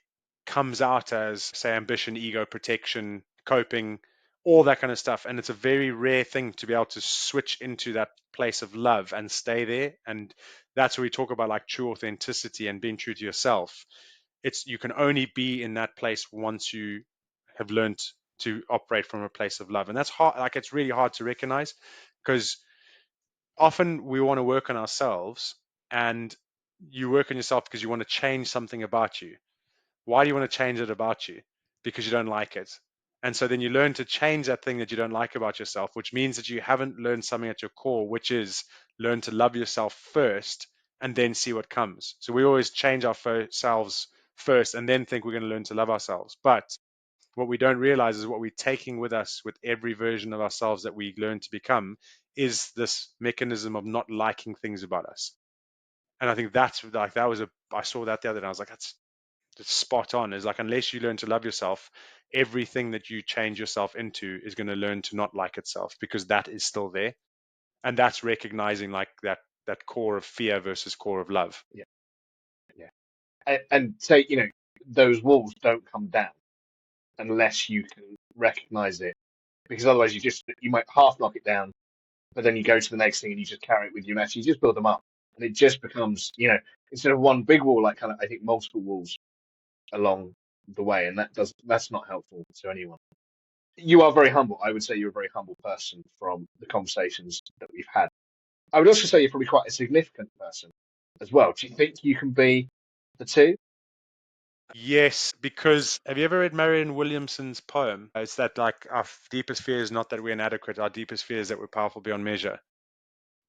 Speaker 2: comes out as, say, ambition, ego, protection, coping, all that kind of stuff. And it's a very rare thing to be able to switch into that place of love and stay there. And that's where we talk about like true authenticity and being true to yourself. You can only be in that place once you have learned to operate from a place of love. And that's hard. Like, it's really hard to recognize, because often we want to work on ourselves, and you work on yourself because you want to change something about you. Why do you want to change it about you? Because you don't like it. And so then you learn to change that thing that you don't like about yourself, which means that you haven't learned something at your core, which is learn to love yourself first and then see what comes. So we always change ourselves first and then think we're going to learn to love ourselves. But what we don't realize is what we're taking with us with every version of ourselves that we learn to become is this mechanism of not liking things about us. And I think that's like, I saw that the other day. I was like, that's spot on. Is like, unless you learn to love yourself, everything that you change yourself into is going to learn to not like itself, because that is still there. And that's recognizing like that core of fear versus core of love.
Speaker 3: Yeah. And say, those walls don't come down unless you can recognize it, because otherwise you might half knock it down, but then you go to the next thing and you just carry it with you, and actually you just build them up, and it just becomes, instead of one big wall, like kind of, I think, multiple walls along the way, and that's not helpful to anyone. You are very humble. I would say you're a very humble person from the conversations that we've had. I would also say you're probably quite a significant person as well. Do you think you can be the two?
Speaker 2: Yes, because have you ever read Marianne Williamson's poem? It's that like, our deepest fear is not that we're inadequate, our deepest fear is that we're powerful beyond measure.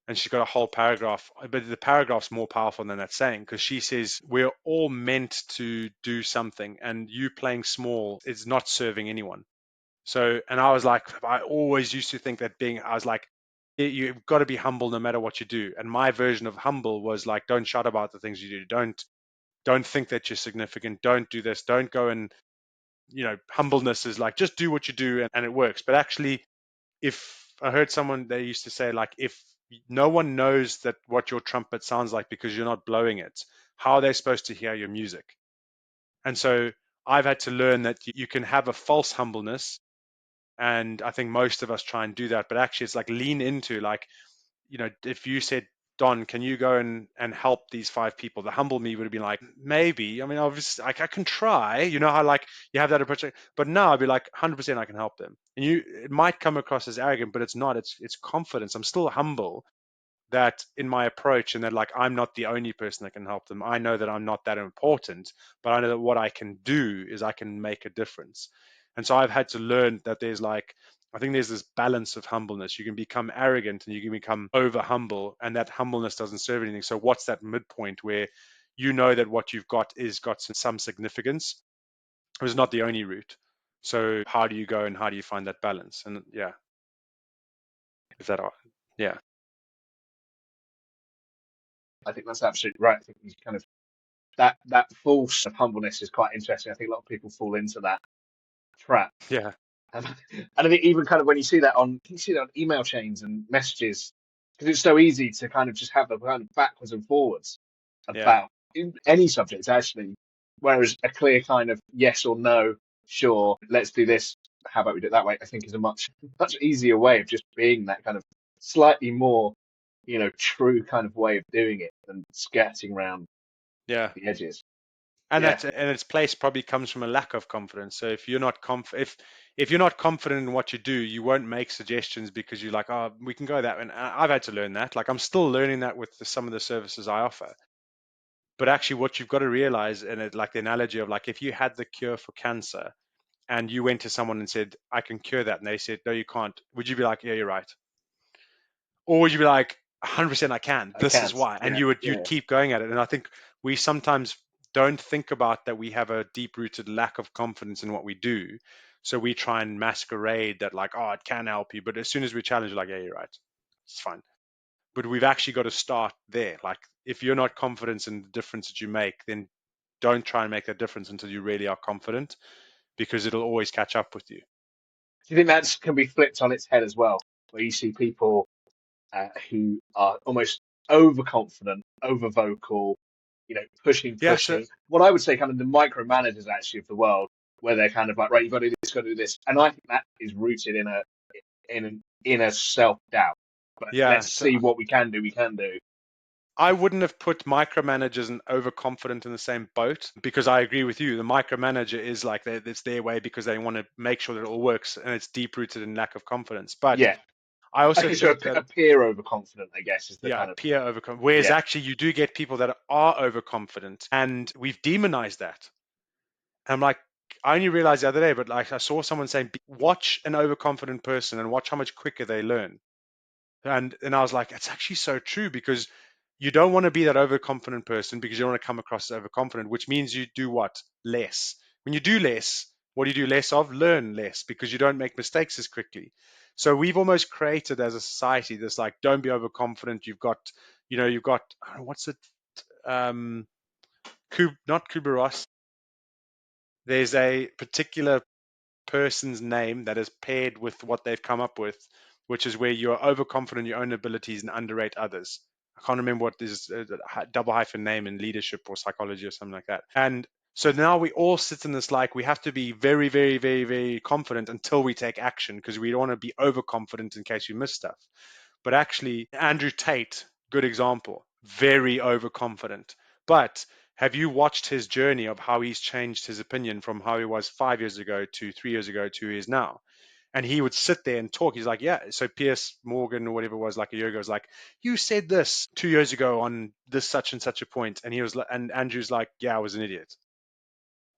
Speaker 2: And she's got a whole paragraph, but the paragraph's more powerful than that saying, because she says we're all meant to do something, and you playing small is not serving anyone. So, and I was like, I always used to think that I was like, you've got to be humble no matter what you do. And my version of humble was like, don't shout about the things you do. Don't think that you're significant. Don't do this. Don't go and, humbleness is like, just do what you do and it works. But actually, if I heard someone, they used to say, like, if no one knows that what your trumpet sounds like because you're not blowing it, how are they supposed to hear your music? And so I've had to learn that you can have a false humbleness. And I think most of us try and do that, but actually it's like, lean into, like, if you said, Don, can you go and help these 5 people? The humble me would have been like, maybe. I mean, obviously, like, I can try. You know how, like, you have that approach, but now I'd be like, 100% I can help them. And it might come across as arrogant, but it's not. It's confidence. I'm still humble that in my approach, and that, like, I'm not the only person that can help them. I know that I'm not that important, but I know that what I can do is I can make a difference. And so I've had to learn that I think there's this balance of humbleness. You can become arrogant and you can become over humble, and that humbleness doesn't serve anything. So what's that midpoint where you know that what you've got is got some significance? It's not the only route. So how do you go and how do you find that balance? And yeah, is that yeah.
Speaker 3: I think that's absolutely right. I think you kind of that false of humbleness is quite interesting. I think a lot of people fall into that trap.
Speaker 2: Yeah.
Speaker 3: And I think even kind of when you see that on email chains and messages, because it's so easy to kind of just have the kind of backwards and forwards
Speaker 2: Yeah.
Speaker 3: about any subject, actually. Whereas a clear kind of yes or no, sure, let's do this, how about we do it that way, I think is a much easier way of just being that kind of slightly more, true kind of way of doing it than skirting around
Speaker 2: Yeah.
Speaker 3: the edges.
Speaker 2: And
Speaker 3: Yeah,
Speaker 2: its place probably comes from a lack of confidence. So if you're not if you're not confident in what you do, you won't make suggestions because you're like, oh, we can go that way. And I've had to learn that. Like, I'm still learning that with some of the services I offer. But actually, what you've got to realize, and like the analogy of, like, if you had the cure for cancer and you went to someone and said, I can cure that, and they said, no, you can't, would you be like, yeah, you're right? Or would you be like, 100% I can,
Speaker 3: I
Speaker 2: this is
Speaker 3: can't.
Speaker 2: why? And
Speaker 3: Yeah,
Speaker 2: you'd
Speaker 3: yeah.
Speaker 2: keep going at it. And I think we sometimes don't think about that we have a deep-rooted lack of confidence in what we do. So we try and masquerade that, like, oh, it can help you. But as soon as we challenge, like, yeah, you're right, it's fine. But we've actually got to start there. Like, if you're not confident in the difference that you make, then don't try and make that difference until you really are confident, because it'll always catch up with you.
Speaker 3: Do you think that can be flipped on its head as well, where you see people who are almost overconfident, over vocal, pushing.
Speaker 2: Yeah, so
Speaker 3: What I would say, kind of the micromanagers actually of the world, where they're kind of like, right, you've got to do this, got to do this, and I think that is rooted in a self doubt. But
Speaker 2: yeah,
Speaker 3: let's
Speaker 2: so
Speaker 3: see what we can do. We can do.
Speaker 2: I wouldn't have put micromanagers and overconfident in the same boat, because I agree with you. The micromanager is like, it's their way because they want to make sure that it all works, and it's deep rooted in lack of confidence. But
Speaker 3: Yeah.
Speaker 2: I also
Speaker 3: Okay, so
Speaker 2: think that,
Speaker 3: a peer overconfident, I guess, is the
Speaker 2: yeah,
Speaker 3: kind of
Speaker 2: peer overconfident, whereas
Speaker 3: yeah,
Speaker 2: actually you do get people that are overconfident, and we've demonized that. I'm like, I only realized the other day, but like, I saw someone saying, watch an overconfident person and watch how much quicker they learn. And I was like, it's actually so true, because You don't want to be that overconfident person because you don't want to come across as overconfident, which means you do what? Less. When you do less, what do you do less of? Learn less, because you don't make mistakes as quickly. So we've almost created as a society this like, don't be overconfident. You've got, I don't know, what's it? Um, not Kubler Ross. There's a particular person's name that is paired with what they've come up with, which is where you're overconfident in your own abilities and underrate others. I can't remember what this double hyphen name in leadership or psychology or something like that. And so now we all sit in this like we have to be very, very, very, very confident until we take action, because we don't want to be overconfident in case we miss stuff. But actually, Andrew Tate, good example, very overconfident. But have you watched his journey of how he's changed his opinion from how he was 5 years ago to 3 years ago to he is now? And he would sit there and talk. He's like, yeah. So Piers Morgan or whatever it was like a year ago was like, you said this 2 years ago on this such and such a point. And he was like, and Andrew's like, yeah, I was an idiot.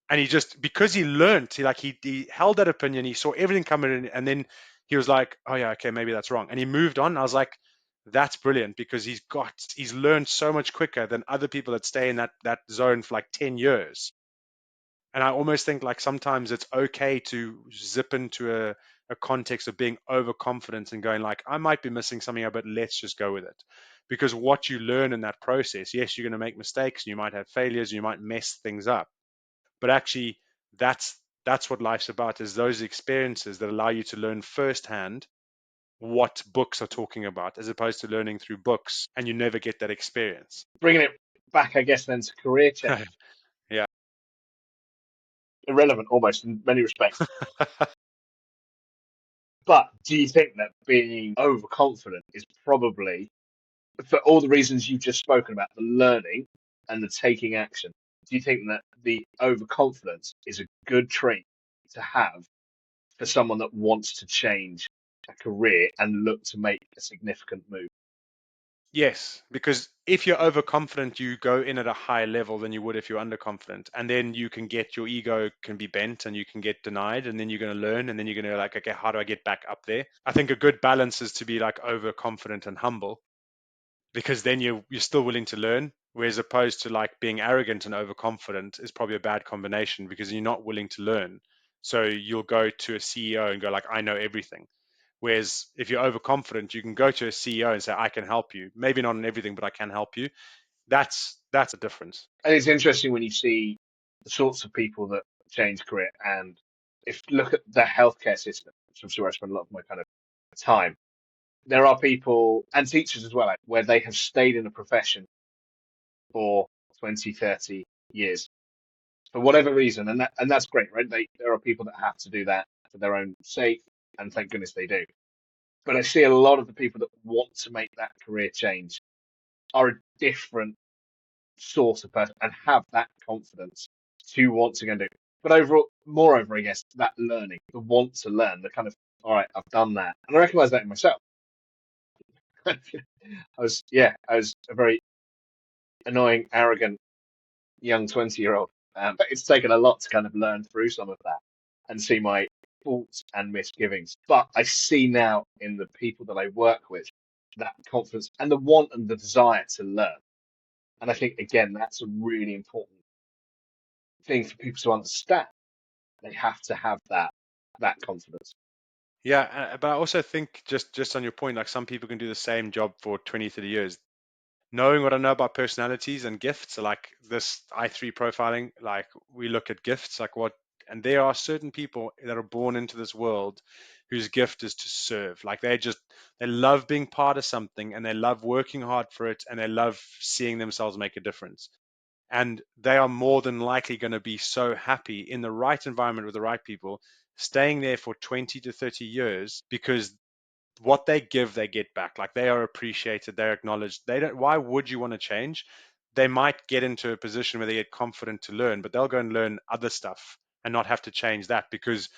Speaker 2: And he just, because he learned, he held that opinion, he saw everything coming in, and then he was like, oh yeah, okay, maybe that's wrong. And he moved on. I was like, that's brilliant, because he's learned so much quicker than other people that stay in that zone for like 10 years. And I almost think like sometimes it's okay to zip into a context of being overconfident and going like, I might be missing something, but let's just go with it. Because what you learn in that process, yes, you're going to make mistakes, and you might have failures, and you might mess things up. But actually, that's what life's about, is those experiences that allow you to learn firsthand what books are talking about, as opposed to learning through books and you never get that experience.
Speaker 3: Bringing it back, I guess, then to career change.
Speaker 2: Yeah.
Speaker 3: Irrelevant almost in many respects. But do you think that being overconfident is probably, for all the reasons you've just spoken about, the learning and the taking action, do you think that the overconfidence is a good trait to have for someone that wants to change a career and look to make a significant move?
Speaker 2: Yes, because if you're overconfident, you go in at a higher level than you would if you're underconfident. And then you can get, your ego can be bent and you can get denied. And then you're going to learn. And then you're going to like, okay, how do I get back up there? I think a good balance is to be like overconfident and humble, because then you're still willing to learn. Whereas opposed to like being arrogant and overconfident is probably a bad combination, because you're not willing to learn. So you'll go to a CEO and go like, I know everything. Whereas if you're overconfident, you can go to a CEO and say, I can help you. Maybe not on everything, but I can help you. That's a difference.
Speaker 3: And it's interesting when you see the sorts of people that change career, and if you look at the healthcare system, which I'm sure I spend a lot of my kind of time, there are people, and teachers as well, like, where they have stayed in a profession for 20, 30 years for whatever reason, and that's great, right? There are people that have to do that for their own sake, and thank goodness they do. But I see a lot of the people that want to make that career change are a different sort of person and have that confidence to want to go and do. But moreover, I guess that learning, the want to learn, the kind of, all right, I've done that, and I recognise that in myself. I was a very annoying, arrogant young 20-year-old. But it's taken a lot to kind of learn through some of that and see my faults and misgivings. But I see now in the people that I work with that confidence and the want and the desire to learn. And I think, again, that's a really important thing for people to understand. They have to have that confidence.
Speaker 2: Yeah, but I also think just on your point, like some people can do the same job for 20, 30 years. Knowing what I know about personalities and gifts, like this I3 profiling, like we look at gifts, like what, and there are certain people that are born into this world whose gift is to serve. Like they love being part of something, and they love working hard for it, and they love seeing themselves make a difference. And they are more than likely going to be so happy in the right environment with the right people, staying there for 20 to 30 years, because what they give, they get back. Like they are appreciated, they're acknowledged. They don't. Why would you want to change? They might get into a position where they get confident to learn, but they'll go and learn other stuff and not have to change that, because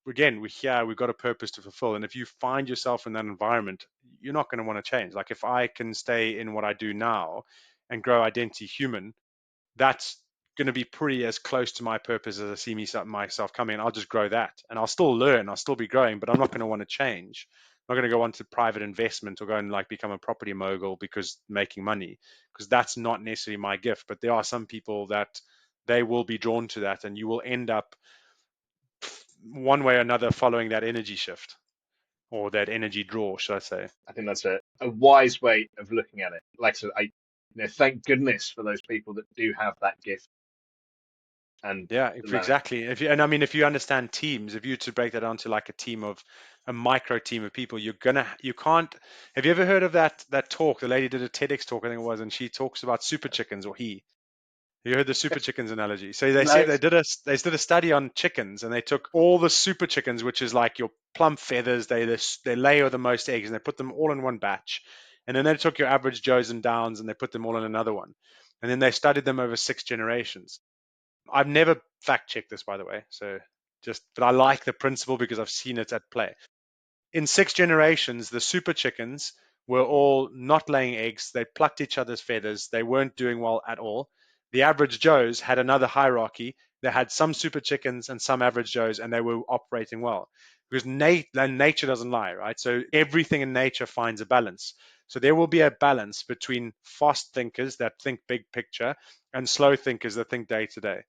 Speaker 2: again, we've got a purpose to fulfill. And if you find yourself in that environment, you're not going to want to change. Like if I can stay in what I do now and grow identity human, that's going to be pretty as close to my purpose as I see myself coming. I'll just grow that, and I'll still learn, I'll still be growing, but I'm not going to want to change. I'm not going to go on to private investment or go and like become a property mogul because making money, because that's not necessarily my gift. But there are some people that they will be drawn to that, and you will end up one way or another following that energy shift or that energy draw, should I say.
Speaker 3: I think that's a wise way of looking at it. Like I said, thank goodness for those people that do have that gift. And
Speaker 2: Yeah, exactly. And I mean, if you understand teams, if you were to break that down to like a micro team of people, you can't. Have you ever heard of that talk? The lady did a TEDx talk, I think it was, and she talks about super chickens, or he. You heard the super chickens analogy? So they
Speaker 3: no,
Speaker 2: said they did a study on chickens, and they took all the super chickens, which is like your plump feathers. They lay the most eggs, and they put them all in one batch. And then they took your average Joes and Downs, and they put them all in another one. And then they studied them over 6 generations. I've never fact checked this, by the way. But I like the principle because I've seen it at play. In 6 generations, the super chickens were all not laying eggs. They plucked each other's feathers. They weren't doing well at all. The average Joes had another hierarchy. They had some super chickens and some average Joes, and they were operating well. Because nature doesn't lie, right? So everything in nature finds a balance. So there will be a balance between fast thinkers that think big picture and slow thinkers that think day to day.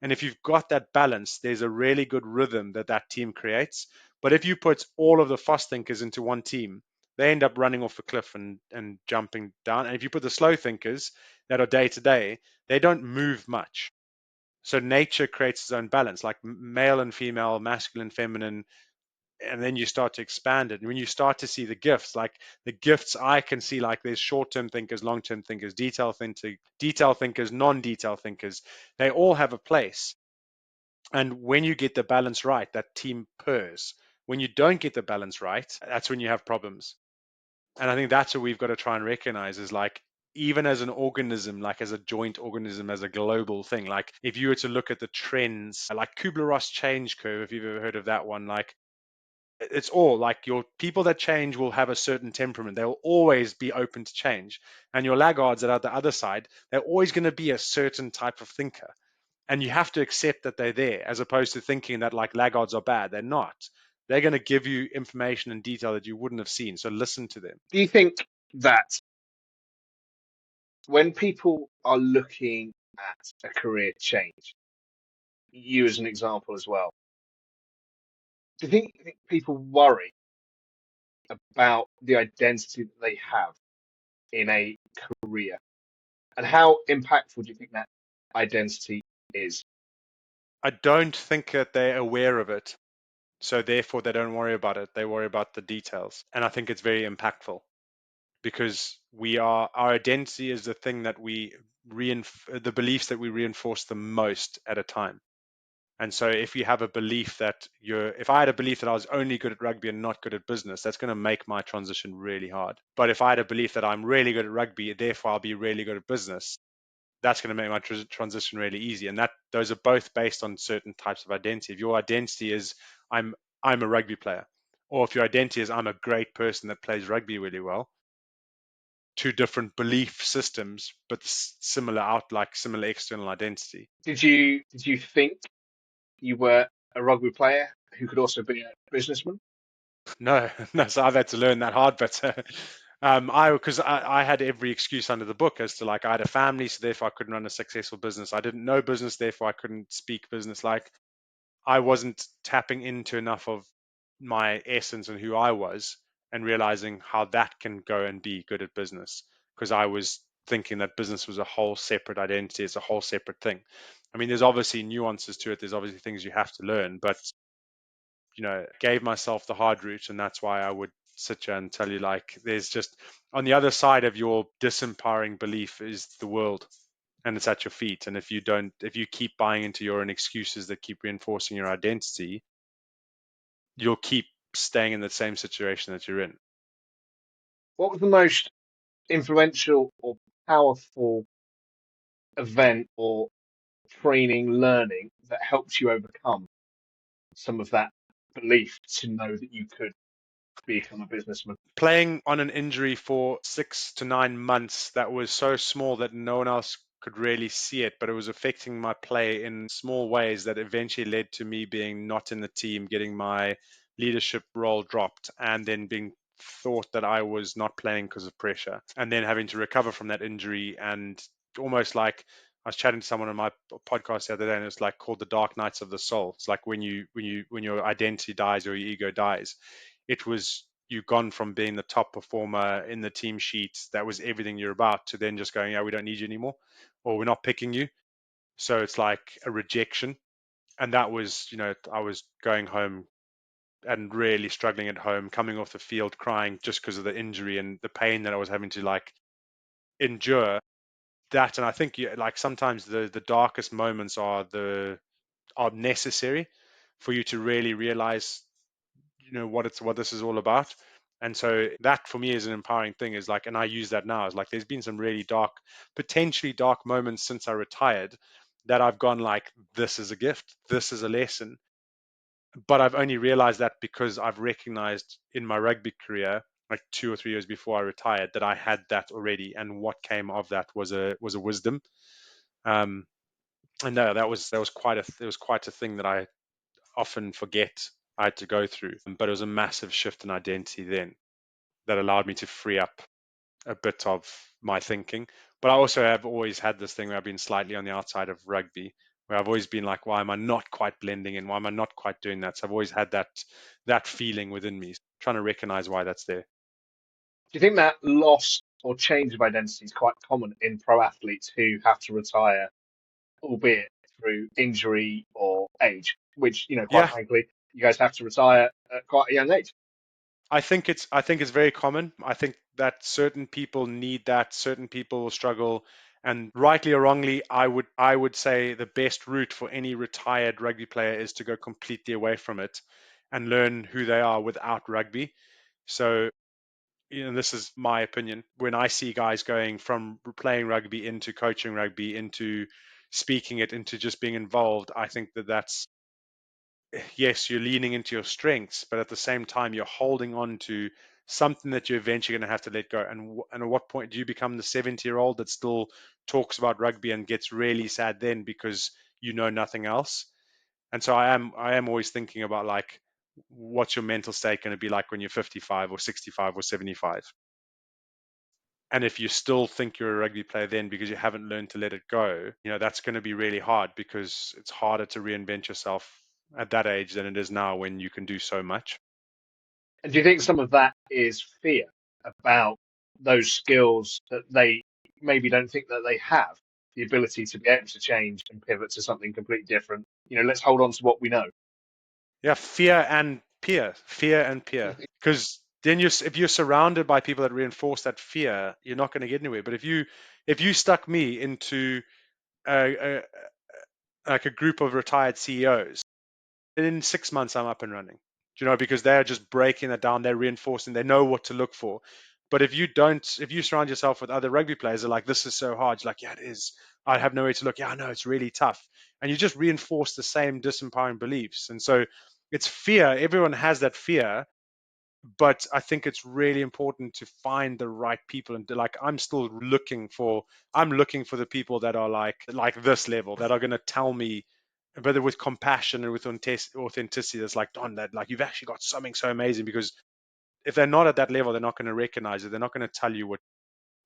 Speaker 2: And if you've got that balance, there's a really good rhythm that team creates. But if you put all of the fast thinkers into one team, they end up running off a cliff and jumping down. And if you put the slow thinkers that are day to day, they don't move much. So nature creates its own balance, like male and female, masculine, feminine, and then you start to expand it. And when you start to see the gifts, like the gifts I can see, like there's short-term thinkers, long-term thinkers, detail thinkers, non-detail thinkers. They all have a place. And when you get the balance right, that team purrs. When you don't get the balance right, that's when you have problems. And I think that's what we've got to try and recognize is like, even as an organism, like as a joint organism, as a global thing, like if you were to look at the trends, like Kubler-Ross change curve, if you've ever heard of that one, like it's all like your people that change will have a certain temperament. They'll always be open to change. And your laggards that are at the other side, they're always going to be a certain type of thinker. And you have to accept that they're there, as opposed to thinking that like laggards are bad. They're not. They're going to give you information and detail that you wouldn't have seen. So listen to them.
Speaker 3: do you think that when people are looking at a career change, you as an example as well, do you think people worry about the identity that they have in a career? And how impactful do you think that identity is?
Speaker 2: I don't think that they're aware of it. So therefore, they don't worry about it. They worry about the details. And I think it's very impactful because our identity is the thing that the beliefs that we reinforce the most at a time. And so if you have a belief that if I had a belief that I was only good at rugby and not good at business, that's going to make my transition really hard. But if I had a belief that I'm really good at rugby, therefore I'll be really good at business, that's going to make my transition really easy. And those are both based on certain types of identity. If your identity is I'm a rugby player, or if your identity is I'm a great person that plays rugby really well, two different belief systems, but similar external identity.
Speaker 3: Did you think you were a rugby player who could also be a businessman?
Speaker 2: No, no. So I've had to learn that hard, but because I had every excuse under the book as to like I had a family, so therefore I couldn't run a successful business. I didn't know business, therefore I couldn't speak business. Like I wasn't tapping into enough of my essence and who I was, and realizing how that can go and be good at business. Because I was thinking that business was a whole separate identity, it's a whole separate thing. I mean, there's obviously nuances to it. There's obviously things you have to learn, but gave myself the hard route, and that's why I would sit here and tell you like there's just on the other side of your disempowering belief is the world, and it's at your feet. And if you keep buying into your own excuses that keep reinforcing your identity, you'll keep staying in the same situation that you're in.
Speaker 3: What was the most influential or powerful event or training, learning that helped you overcome some of that belief to know that you could become a businessman?
Speaker 2: Playing on an injury for 6 to 9 months that was so small that no one else could really see it, but it was affecting my play in small ways that eventually led to me being not in the team, getting my leadership role dropped, and then being thought that I was not playing because of pressure, and then having to recover from that injury, and almost like I was chatting to someone on my podcast the other day, and it's like called the dark nights of the soul. It's like when your identity dies or your ego dies. It was you've gone from being the top performer in the team sheets, that was everything you're about, to then just going, yeah, we don't need you anymore, or we're not picking you. So it's like a rejection. And that was, I was going home and really struggling at home, coming off the field crying just because of the injury and the pain that I was having to like endure that. And I think like sometimes the darkest moments are necessary for you to really realize what this is all about. And so that for me is an empowering thing, is like, and I use that now, is like there's been some really dark, potentially dark moments since I retired that I've gone like, this is a gift, this is a lesson. But I've only realized that because I've recognized in my rugby career, like 2 or 3 years before I retired, that I had that already, and what came of that was a wisdom. And no, that was quite a thing that I often forget I had to go through. But it was a massive shift in identity then that allowed me to free up a bit of my thinking. But I also have always had this thing where I've been slightly on the outside of rugby, where I've always been like, why am I not quite blending in? Why am I not quite doing that? So I've always had that feeling within me, trying to recognize why that's there.
Speaker 3: Do you think that loss or change of identity is quite common in pro athletes who have to retire, albeit through injury or age, which, quite
Speaker 2: Yeah,
Speaker 3: frankly, you guys have to retire at quite a young age?
Speaker 2: I think it's very common. I think that certain people need that, certain people will struggle. And rightly or wrongly, I would say the best route for any retired rugby player is to go completely away from it and learn who they are without rugby. So, this is my opinion. When I see guys going from playing rugby into coaching rugby, into speaking it, into just being involved, I think that's, yes, you're leaning into your strengths, but at the same time, you're holding on to something that you're eventually going to have to let go. And at what point do you become the 70-year-old that still talks about rugby and gets really sad then because you know nothing else? And so I am always thinking about like, what's your mental state going to be like when you're 55 or 65 or 75? And if you still think you're a rugby player then because you haven't learned to let it go, that's going to be really hard, because it's harder to reinvent yourself at that age than it is now when you can do so much.
Speaker 3: And do you think some of that is fear about those skills that they maybe don't think that they have, the ability to be able to change and pivot to something completely different? Let's hold on to what we know.
Speaker 2: Yeah, fear and peer. Because then if you're surrounded by people that reinforce that fear, you're not going to get anywhere. But if you stuck me into a, a like a group of retired CEOs, in 6 months I'm up and running. Because they're just breaking that down, they're reinforcing, they know what to look for. But if you surround yourself with other rugby players, they're like, this is so hard. You're like, yeah, it is. I have nowhere to look. Yeah, I know, it's really tough. And you just reinforce the same disempowering beliefs. And so it's fear. Everyone has that fear, but I think it's really important to find the right people. And like, I'm looking for the people that are like this level, that are going to tell me, whether with compassion and with authenticity, that's like, Don, that like, you've actually got something so amazing. Because if they're not at that level, they're not going to recognize it. They're not going to tell you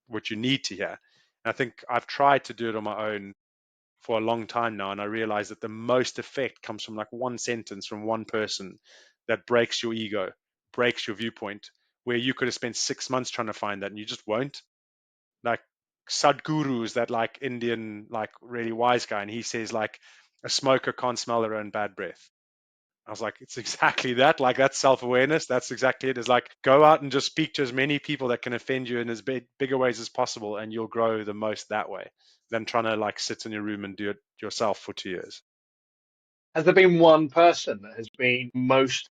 Speaker 2: what you need to hear. And I think I've tried to do it on my own for a long time now, and I realize that the most effect comes from like one sentence from one person that breaks your ego, breaks your viewpoint, where you could have spent 6 months trying to find that and you just won't. Like Sadhguru is that like Indian, like really wise guy, and he says like, a smoker can't smell their own bad breath. I was like, it's exactly that. Like, that's self-awareness. That's exactly it. It's like, go out and just speak to as many people that can offend you in as bigger ways as possible, and you'll grow the most that way than trying to like sit in your room and do it yourself for 2 years.
Speaker 3: Has there been one person that has been most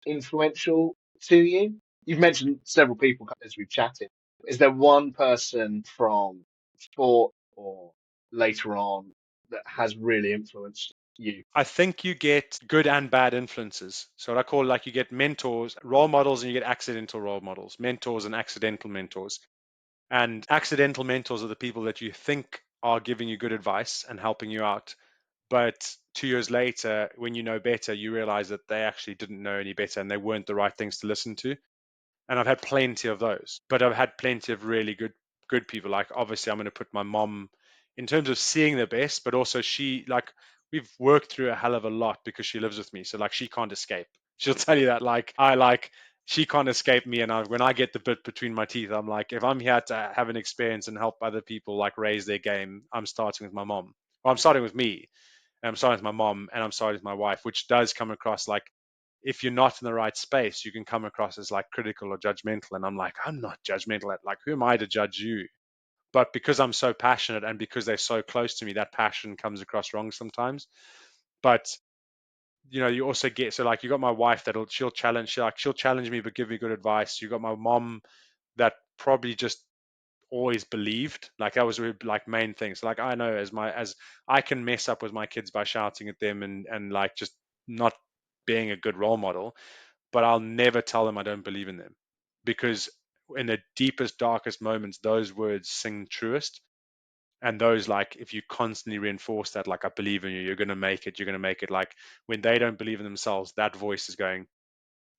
Speaker 3: influential to you? You've mentioned several people as we've chatted. Is there one person from sport or later on that has really influenced you?
Speaker 2: I think you get good and bad influences. So what I call, like, you get mentors, role models, and you get accidental role models, mentors and accidental mentors. And accidental mentors are the people that you think are giving you good advice and helping you out. But 2 years later, when you know better, you realize that they actually didn't know any better and they weren't the right things to listen to. And I've had plenty of those, but I've had plenty of really good people. Like, obviously I'm going to put my mom in terms of seeing the best, but also she, like, we've worked through a hell of a lot because she lives with me. So like, she can't escape. She'll tell you that, she can't escape me. And when I get the bit between my teeth, I'm like, if I'm here to have an experience and help other people like raise their game, I'm starting with my mom. Well, I'm starting with me, and I'm starting with my mom, and I'm starting with my wife, which does come across like, if you're not in the right space, you can come across as like critical or judgmental. And I'm like, I'm not judgmental. Like, who am I to judge you? But because I'm so passionate and because they're so close to me, that passion comes across wrong sometimes. But you also get, so like, you got my wife she'll challenge me but give me good advice. You got my mom that probably just always believed, like, that was really like main thing. So like, I know as I can mess up with my kids by shouting at them and like just not being a good role model, but I'll never tell them I don't believe in them, because in the deepest, darkest moments, those words sing truest. And those, like, if you constantly reinforce that, like, I believe in you, you're going to make it, like, when they don't believe in themselves, that voice is going,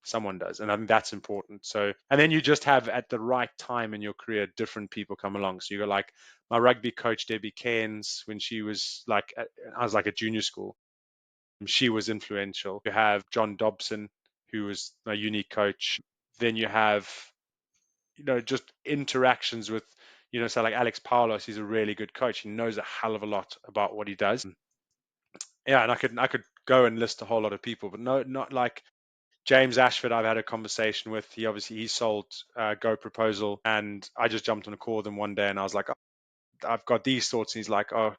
Speaker 2: someone does. And I think that's important. So, and then you just have, at the right time in your career, different people come along. So you got like my rugby coach, Debbie Cairns, when she was like, I was like at junior school, she was influential. You have John Dobson, who was a unique coach. Then you have, just interactions with, so like Alex Paulos, he's a really good coach. He knows a hell of a lot about what he does. Yeah, and I could go and list a whole lot of people, but no, not like James Ashford. I've had a conversation with. He sold Go Proposal, and I just jumped on a call with him one day, and I was like, oh, I've got these thoughts, and he's like, oh,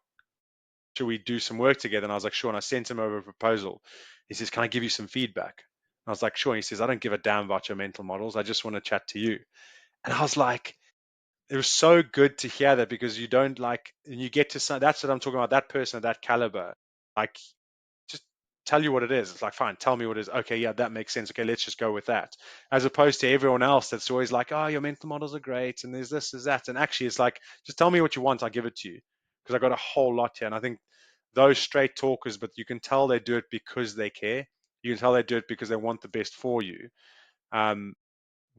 Speaker 2: should we do some work together? And I was like, sure. And I sent him over a proposal. He says, can I give you some feedback? And I was like, sure. And he says, I don't give a damn about your mental models. I just want to chat to you. And I was like, it was so good to hear that, because you don't like, and you get to, that's what I'm talking about, that person of that caliber, like, just tell you what it is. It's like, fine, tell me what it is. Okay, yeah, that makes sense. Okay, let's just go with that. As opposed to everyone else that's always like, oh, your mental models are great, and there's this, there's that. And actually, it's like, just tell me what you want, I'll give it to you. Because I got a whole lot here. And I think those straight talkers, but you can tell they do it because they care. You can tell they do it because they want the best for you. Um,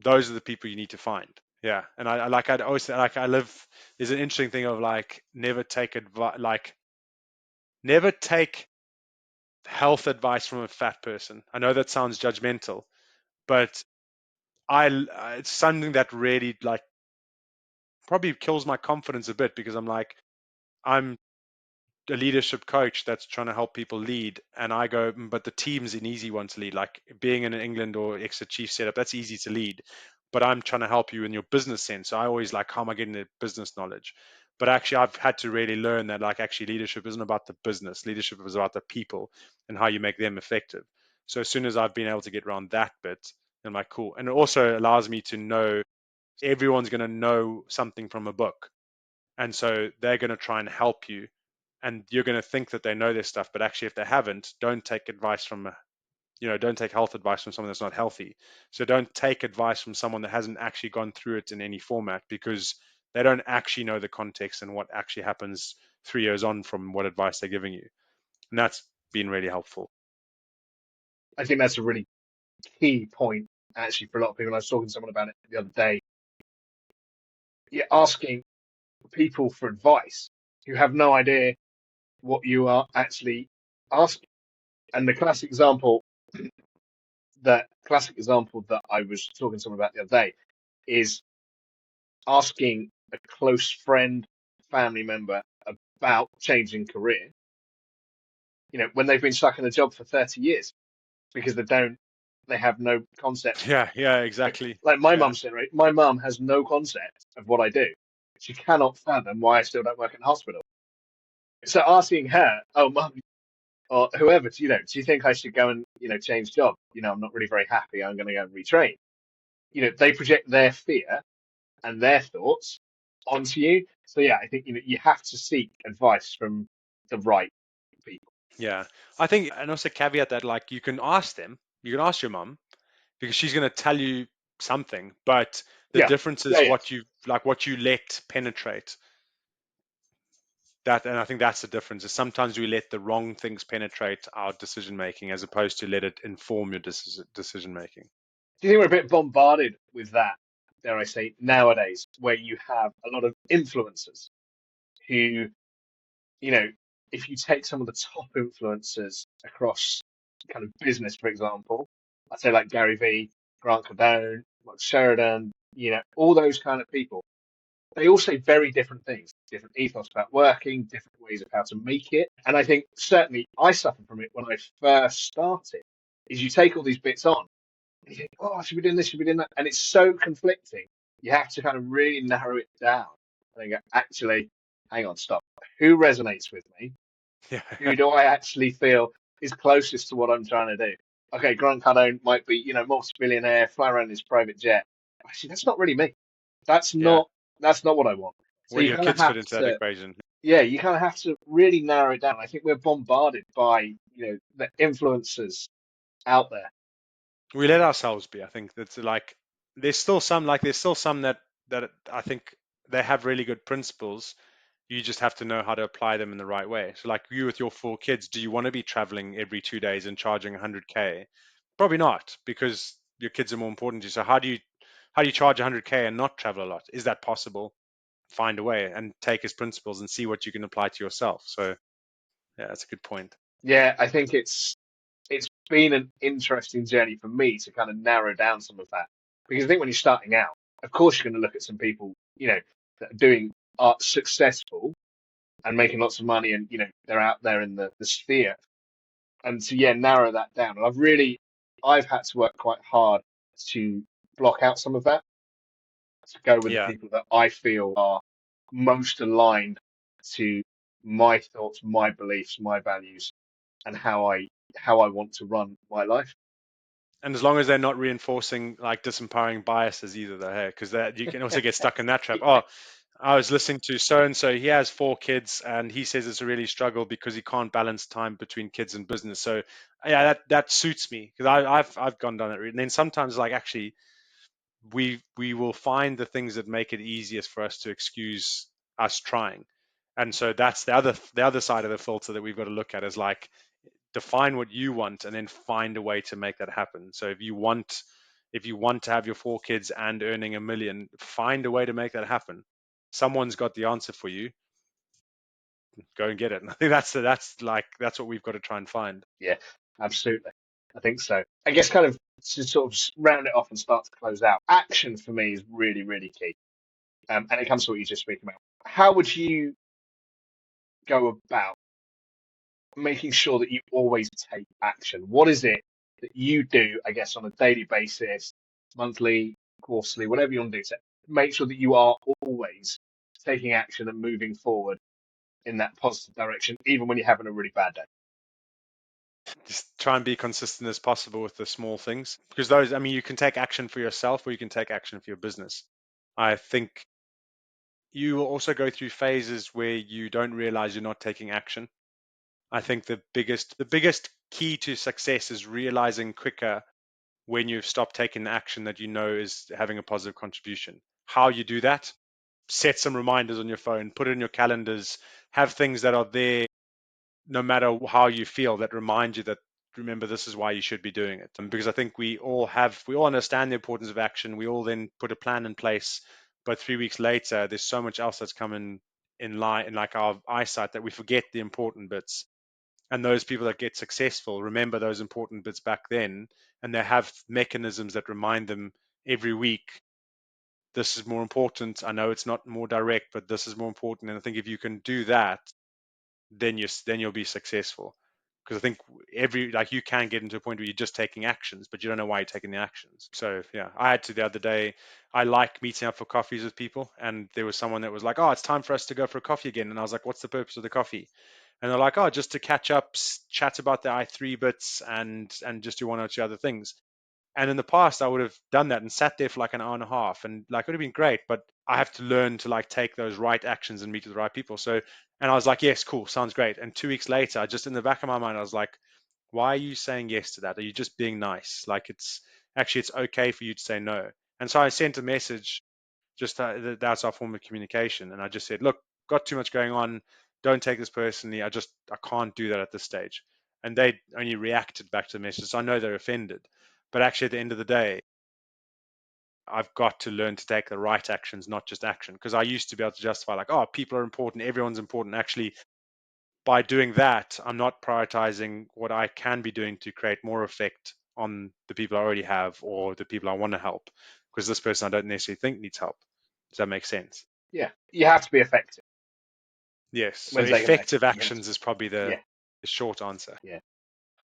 Speaker 2: those are the people you need to find. Yeah. And I like, I'd always say, like, there's an interesting thing of like, never take advice, like, never take health advice from a fat person. I know that sounds judgmental, but it's something that really, like, probably kills my confidence a bit, because I'm like, I'm a leadership coach that's trying to help people lead, and I go, but the team's an easy one to lead. Like, being in an England or Exeter Chief setup, that's easy to lead, but I'm trying to help you in your business sense. So I always like, how am I getting the business knowledge? But actually, I've had to really learn that, like, actually leadership isn't about the business. Leadership is about the people and how you make them effective. So as soon as I've been able to get around that bit, I'm like, cool. And it also allows me to know everyone's going to know something from a book, and so they're going to try and help you, and you're going to think that they know their stuff, but actually, if they haven't, don't take advice from, don't take health advice from someone that's not healthy. So don't take advice from someone that hasn't actually gone through it in any format, because they don't actually know the context and what actually happens 3 years on from what advice they're giving you. And that's been really helpful.
Speaker 3: I think that's a really key point, actually, for a lot of people. I was talking to someone about it the other day. You're asking people for advice who have no idea what you are actually asking. And the classic example that I was talking to someone about the other day is asking a close friend, family member about changing career, when they've been stuck in a job for 30 years, because they have no concept.
Speaker 2: Yeah, exactly.
Speaker 3: Like my
Speaker 2: Yeah.
Speaker 3: mum's generation, my mum has no concept of what I do. She cannot fathom why I still don't work in hospital. So asking her, oh, mum, or whoever, do you think I should go and, change job? I'm not really very happy. I'm going to go and retrain. They project their fear and their thoughts onto you. So yeah, I think, you have to seek advice from the right people.
Speaker 2: Yeah. I think, and also caveat that, like, you can ask your mum, because she's going to tell you something, but the
Speaker 3: Yeah.
Speaker 2: difference
Speaker 3: Yeah.
Speaker 2: is
Speaker 3: Yeah.
Speaker 2: what you let penetrate. That, and I think that's the difference, is sometimes we let the wrong things penetrate our decision making, as opposed to let it inform your decision making.
Speaker 3: Do you think we're a bit bombarded with that, dare I say, nowadays, where you have a lot of influencers who, you know, if you take some of the top influencers across kind of business, for example, I'd say like Gary Vee, Grant Cardone, Mike Sheridan, all those kind of people, they all say very different things, different ethos about working, different ways of how to make it. And I think certainly I suffered from it when I first started, is you take all these bits on and you think, oh, should we be doing this? Should we be doing that? And it's so conflicting. You have to kind of really narrow it down and go, actually, hang on, stop. Who resonates with me?
Speaker 2: Yeah.
Speaker 3: Who do I actually feel is closest to what I'm trying to do? Okay, Grant Cardone might be, multi-billionaire, fly around in his private jet. Actually, that's not really me. That's
Speaker 2: Yeah.
Speaker 3: not that's not what I want. So
Speaker 2: Where
Speaker 3: you
Speaker 2: your
Speaker 3: kind of
Speaker 2: kids fit
Speaker 3: have
Speaker 2: into that
Speaker 3: to,
Speaker 2: equation.
Speaker 3: yeah, you kind of have to really narrow it down. I think we're bombarded by, the influencers out there.
Speaker 2: We let ourselves be. I think that's like there's still some that I think they have really good principles. You just have to know how to apply them in the right way. So like you with your 4 kids, do you want to be traveling every 2 days and charging 100K? Probably not, because your kids are more important to you. So how do you charge 100K and not travel a lot? Is that possible? Find a way and take his principles and see what you can apply to yourself. So yeah, that's a good point.
Speaker 3: Yeah, I think it's been an interesting journey for me to kind of narrow down some of that. Because I think when you're starting out, of course you're going to look at some people, that are doing art successful and making lots of money and, they're out there in the sphere. And so, yeah, narrow that down. And I've had to work quite hard to block out some of that, to go with the
Speaker 2: Yeah.
Speaker 3: people that I feel are most aligned to my thoughts, my beliefs, my values, and how I want to run my life.
Speaker 2: And as long as they're not reinforcing like disempowering biases either, though, hey, because that you can also get stuck in that trap. Oh, I was listening to so and so. He has 4 kids, and he says it's a really struggle because he can't balance time between kids and business. So, yeah, that suits me because I've gone down that route. And then sometimes, like actually, we will find the things that make it easiest for us to excuse us trying. And so that's the other side of the filter that we've got to look at is like define what you want and then find a way to make that happen. So if you want to have your 4 kids and earning 1 million, find a way to make that happen. Someone's got the answer for you. Go and get it. And I think that's what we've got to try and find.
Speaker 3: Yeah, absolutely. I think so. I guess kind of to sort of round it off and start to close out, action for me is really, really key. And it comes to what you just speaking about. How would you go about making sure that you always take action? What is it that you do, I guess, on a daily basis, monthly, quarterly, whatever you want to do, to make sure that you are always taking action and moving forward in that positive direction, even when you're having a really bad day?
Speaker 2: Just try and be consistent as possible with the small things because those, I mean, you can take action for yourself or you can take action for your business. I think you will also go through phases where you don't realize you're not taking action. I think the biggest key to success is realizing quicker when you've stopped taking the action that you know is having a positive contribution. How you do that? Set some reminders on your phone, put it in your calendars, have things that are there no matter how you feel that remind you that remember this is why you should be doing it. And because I think we all understand the importance of action. We all then put a plan in place, but 3 weeks later, there's so much else that's coming in line in like our eyesight that we forget the important bits. And those people that get successful remember those important bits back then, and they have mechanisms that remind them every week. This is more important. I know it's not more direct, but this is more important. And I think if you can do that, then you'll be successful. Because I think you can get into a point where you're just taking actions, but you don't know why you're taking the actions. So yeah, I had to the other day. I like meeting up for coffees with people, and there was someone that was like, "Oh, it's time for us to go for a coffee again," and I was like, "What's the purpose of the coffee?" And they're like, "Oh, just to catch up, chat about the i3 bits, and just do one or two other things." And in the past, I would have done that and sat there for like an hour and a half, and like it would have been great. But I have to learn to like take those right actions and meet with the right people. So, and I was like, yes, cool, sounds great. And 2 weeks later, just in the back of my mind, I was like, why are you saying yes to that? Are you just being nice? Like it's okay for you to say no. And so I sent a message just that's our form of communication. And I just said, look, got too much going on. Don't take this personally. I can't do that at this stage. And they only reacted back to the message. So I know they're offended. But actually, at the end of the day, I've got to learn to take the right actions, not just action. Because I used to be able to justify like, oh, people are important, everyone's important. Actually, by doing that, I'm not prioritizing what I can be doing to create more effect on the people I already have or the people I want to help. Because this person I don't necessarily think needs help. Does that make sense?
Speaker 3: Yeah, you have to be effective
Speaker 2: Yes. So
Speaker 3: when taking
Speaker 2: effective
Speaker 3: action. You have to.
Speaker 2: actions is probably the
Speaker 3: Yeah,
Speaker 2: short answer.
Speaker 3: yeah.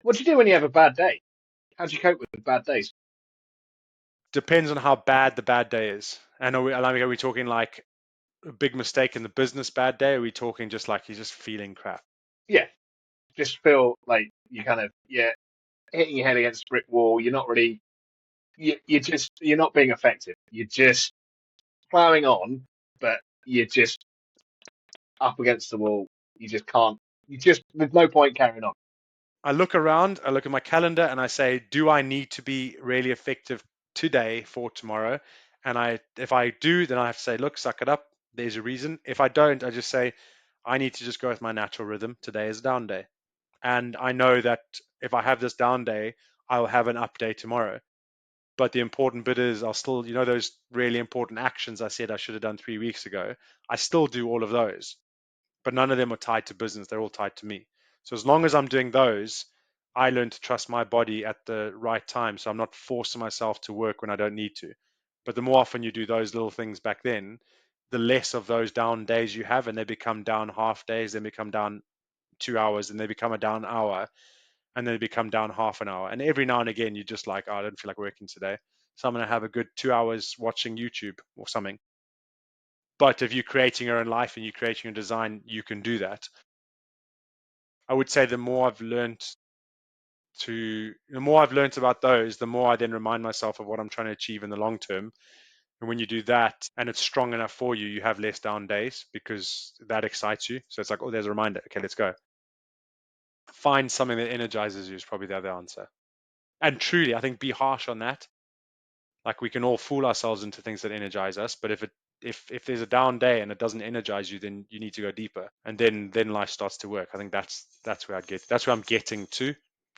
Speaker 3: What do you do when you have a bad day? How do you cope with bad days?
Speaker 2: Depends on how bad the bad day is. And are we talking like a big mistake in the business bad day? Or are we talking just like you're just feeling crap?
Speaker 3: Yeah, just feel like you kind of hitting your head against a brick wall. You're not really you're not being effective. You're just plowing on, but you're just up against the wall. You just can't. There's no point carrying on.
Speaker 2: I look around, I look at my calendar, and I say, do I need to be really effective today for tomorrow? And if I do, then I have to say, look, suck it up. There's a reason. If I don't, I just say, I need to just go with my natural rhythm. Today is a down day. And I know that if I have this down day, I'll have an up day tomorrow. But the important bit is I'll still, those really important actions I said I should have done 3 weeks ago, I still do all of those, but none of them are tied to business. They're all tied to me. So as long as I'm doing those, I learn to trust my body at the right time. So I'm not forcing myself to work when I don't need to. But the more often you do those little things back then, the less of those down days you have, and they become down half days, then become down 2 hours, and they become a down hour, and then they become down half an hour. And every now and again, you're just like, oh, I don't feel like working today. So I'm going to have a good 2 hours watching YouTube or something. But if you're creating your own life and you're creating your design, you can do that. I would say the more I've learned about those, the more I then remind myself of what I'm trying to achieve in the long term. And when you do that and it's strong enough for you, you have less down days because that excites you. So it's like, oh, there's a reminder. Okay, let's go. Find something that energizes you is probably the other answer. And truly, I think be harsh on that. Like we can all fool ourselves into things that energize us, but if there's a down day and it doesn't energize you, then you need to go deeper, and then life starts to work. I think that's where that's where I'm getting to.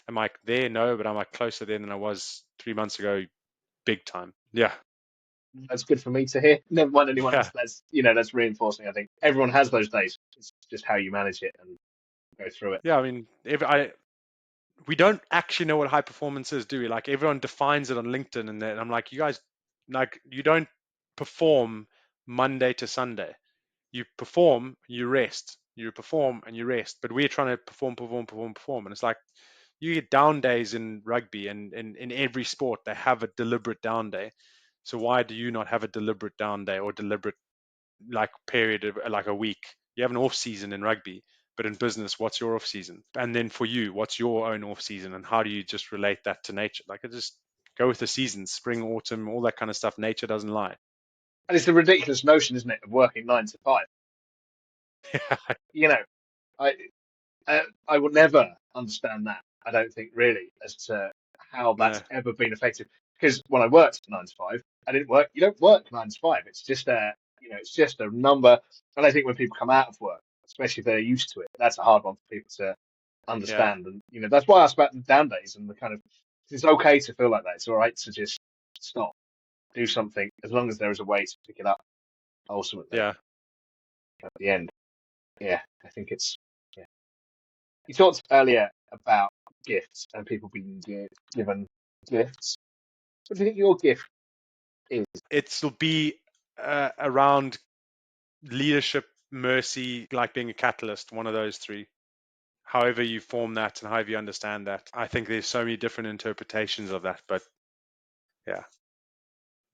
Speaker 2: Am I there? No, but am I closer there than I was 3 months ago? Big time. Yeah.
Speaker 3: That's good for me to hear. Never mind anyone
Speaker 2: Yeah.
Speaker 3: else. That's reinforcing. I think everyone has those days. It's just how you manage it and go through it.
Speaker 2: Yeah. I mean, we don't actually know what high performance is, do we? Like everyone defines it on LinkedIn, and I'm like, you guys, like, you don't perform Monday to Sunday. You perform, you rest. You perform and you rest. But we're trying to perform, perform, perform, perform. And it's like you get down days in rugby, and in every sport, they have a deliberate down day. So why do you not have a deliberate down day or deliberate like period of like a week? You have an off season in rugby, but in business, what's your off season? And then for you, what's your own off season? And how do you just relate that to nature? Like I just go with the seasons, spring, autumn, all that kind of stuff. Nature doesn't lie.
Speaker 3: And it's a ridiculous notion, isn't it, of working 9 to 5? You know, I I will never understand that. I don't think really as to how
Speaker 2: No.
Speaker 3: that's ever been effective. Because when I worked 9 to 5, I didn't work. You don't work 9 to 5. It's just it's just a number. And I think when people come out of work, especially if they're used to it, that's a hard one for people to
Speaker 2: Yeah.
Speaker 3: understand. And that's why I asked about the down days and the kind of. It's okay to feel like that. It's all right to just stop, do something, as long as there is a way to pick it up. Ultimately,
Speaker 2: Yeah.
Speaker 3: at the end, yeah, I think it's. Yeah. You talked earlier about gifts and people being given gifts. What do you think your gift is?
Speaker 2: It'll be around leadership, mercy, like being a catalyst, one of those three. However you form that and however you understand that. I think there's so many different interpretations of that, but yeah,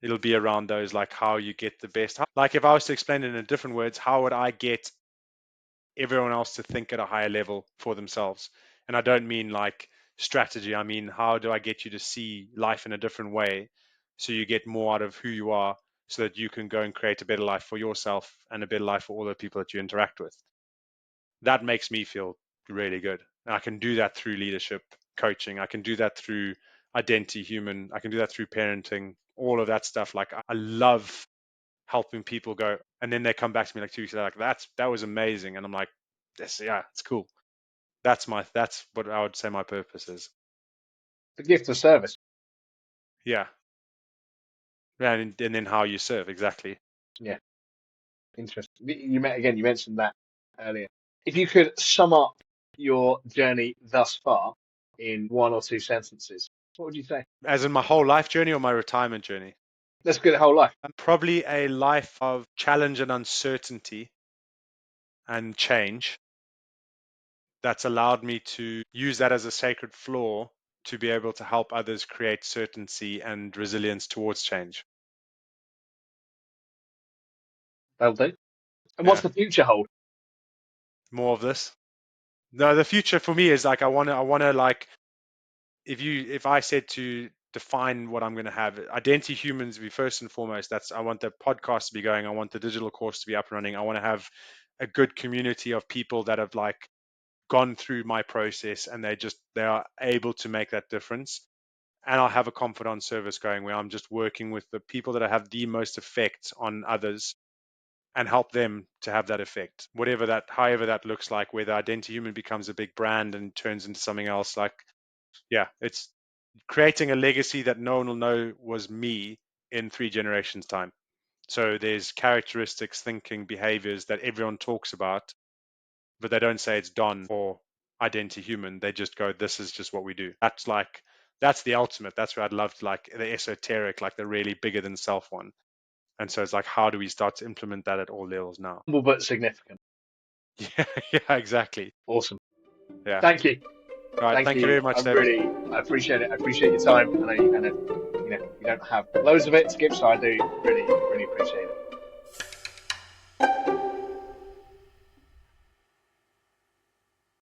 Speaker 2: it'll be around those, like how you get the best. Like if I was to explain it in different words, how would I get everyone else to think at a higher level for themselves? And I don't mean like strategy. I mean, how do I get you to see life in a different way so you get more out of who you are so that you can go and create a better life for yourself and a better life for all the people that you interact with? That makes me feel really good. And I can do that through leadership coaching. I can do that through identity human. I can do that through parenting, all of that stuff. Like I love helping people go, and then they come back to me like 2 weeks later, like that was amazing. And I'm like, yes, yeah, it's cool. That's what I would say my purpose is.
Speaker 3: The gift of service.
Speaker 2: Yeah. and then how you serve. Exactly.
Speaker 3: Yeah, interesting. You mentioned that earlier. If you could sum up your journey thus far in one or two sentences, what would you say?
Speaker 2: As in my whole life journey or my retirement journey?
Speaker 3: Let's get the whole life.
Speaker 2: Probably a life of challenge and uncertainty and change that's allowed me to use that as a sacred floor to be able to help others create certainty and resilience towards change.
Speaker 3: That'll do. And what's
Speaker 2: Yeah.
Speaker 3: the future hold?
Speaker 2: More of this. No, the future for me is like I want to like if I said to define what I'm going to have, identity humans be first and foremost. I want the podcast to be going. I want the digital course to be up and running. I want to have a good community of people that have like gone through my process and they are able to make that difference. And I'll have a confidant service going where I'm just working with the people that have the most effect on others and help them to have that effect, however that looks like, whether identity human becomes a big brand and turns into something else. Like, yeah, it's creating a legacy that no one will know was me in 3 generations time. So there's characteristics, thinking, behaviors that everyone talks about, but they don't say it's Don or identity human. They just go, this is just what we do. That's the ultimate. That's where I'd love to, like the esoteric, like the really bigger than self one. And so it's like, how do we start to implement that at all levels now?
Speaker 3: Humble but significant.
Speaker 2: Yeah, exactly.
Speaker 3: Awesome.
Speaker 2: Yeah.
Speaker 3: Thank you.
Speaker 2: Right. Thank you very much, David.
Speaker 3: I appreciate it. I appreciate your time. I know you kind of, you don't have loads of it to give, so I do really, really appreciate it.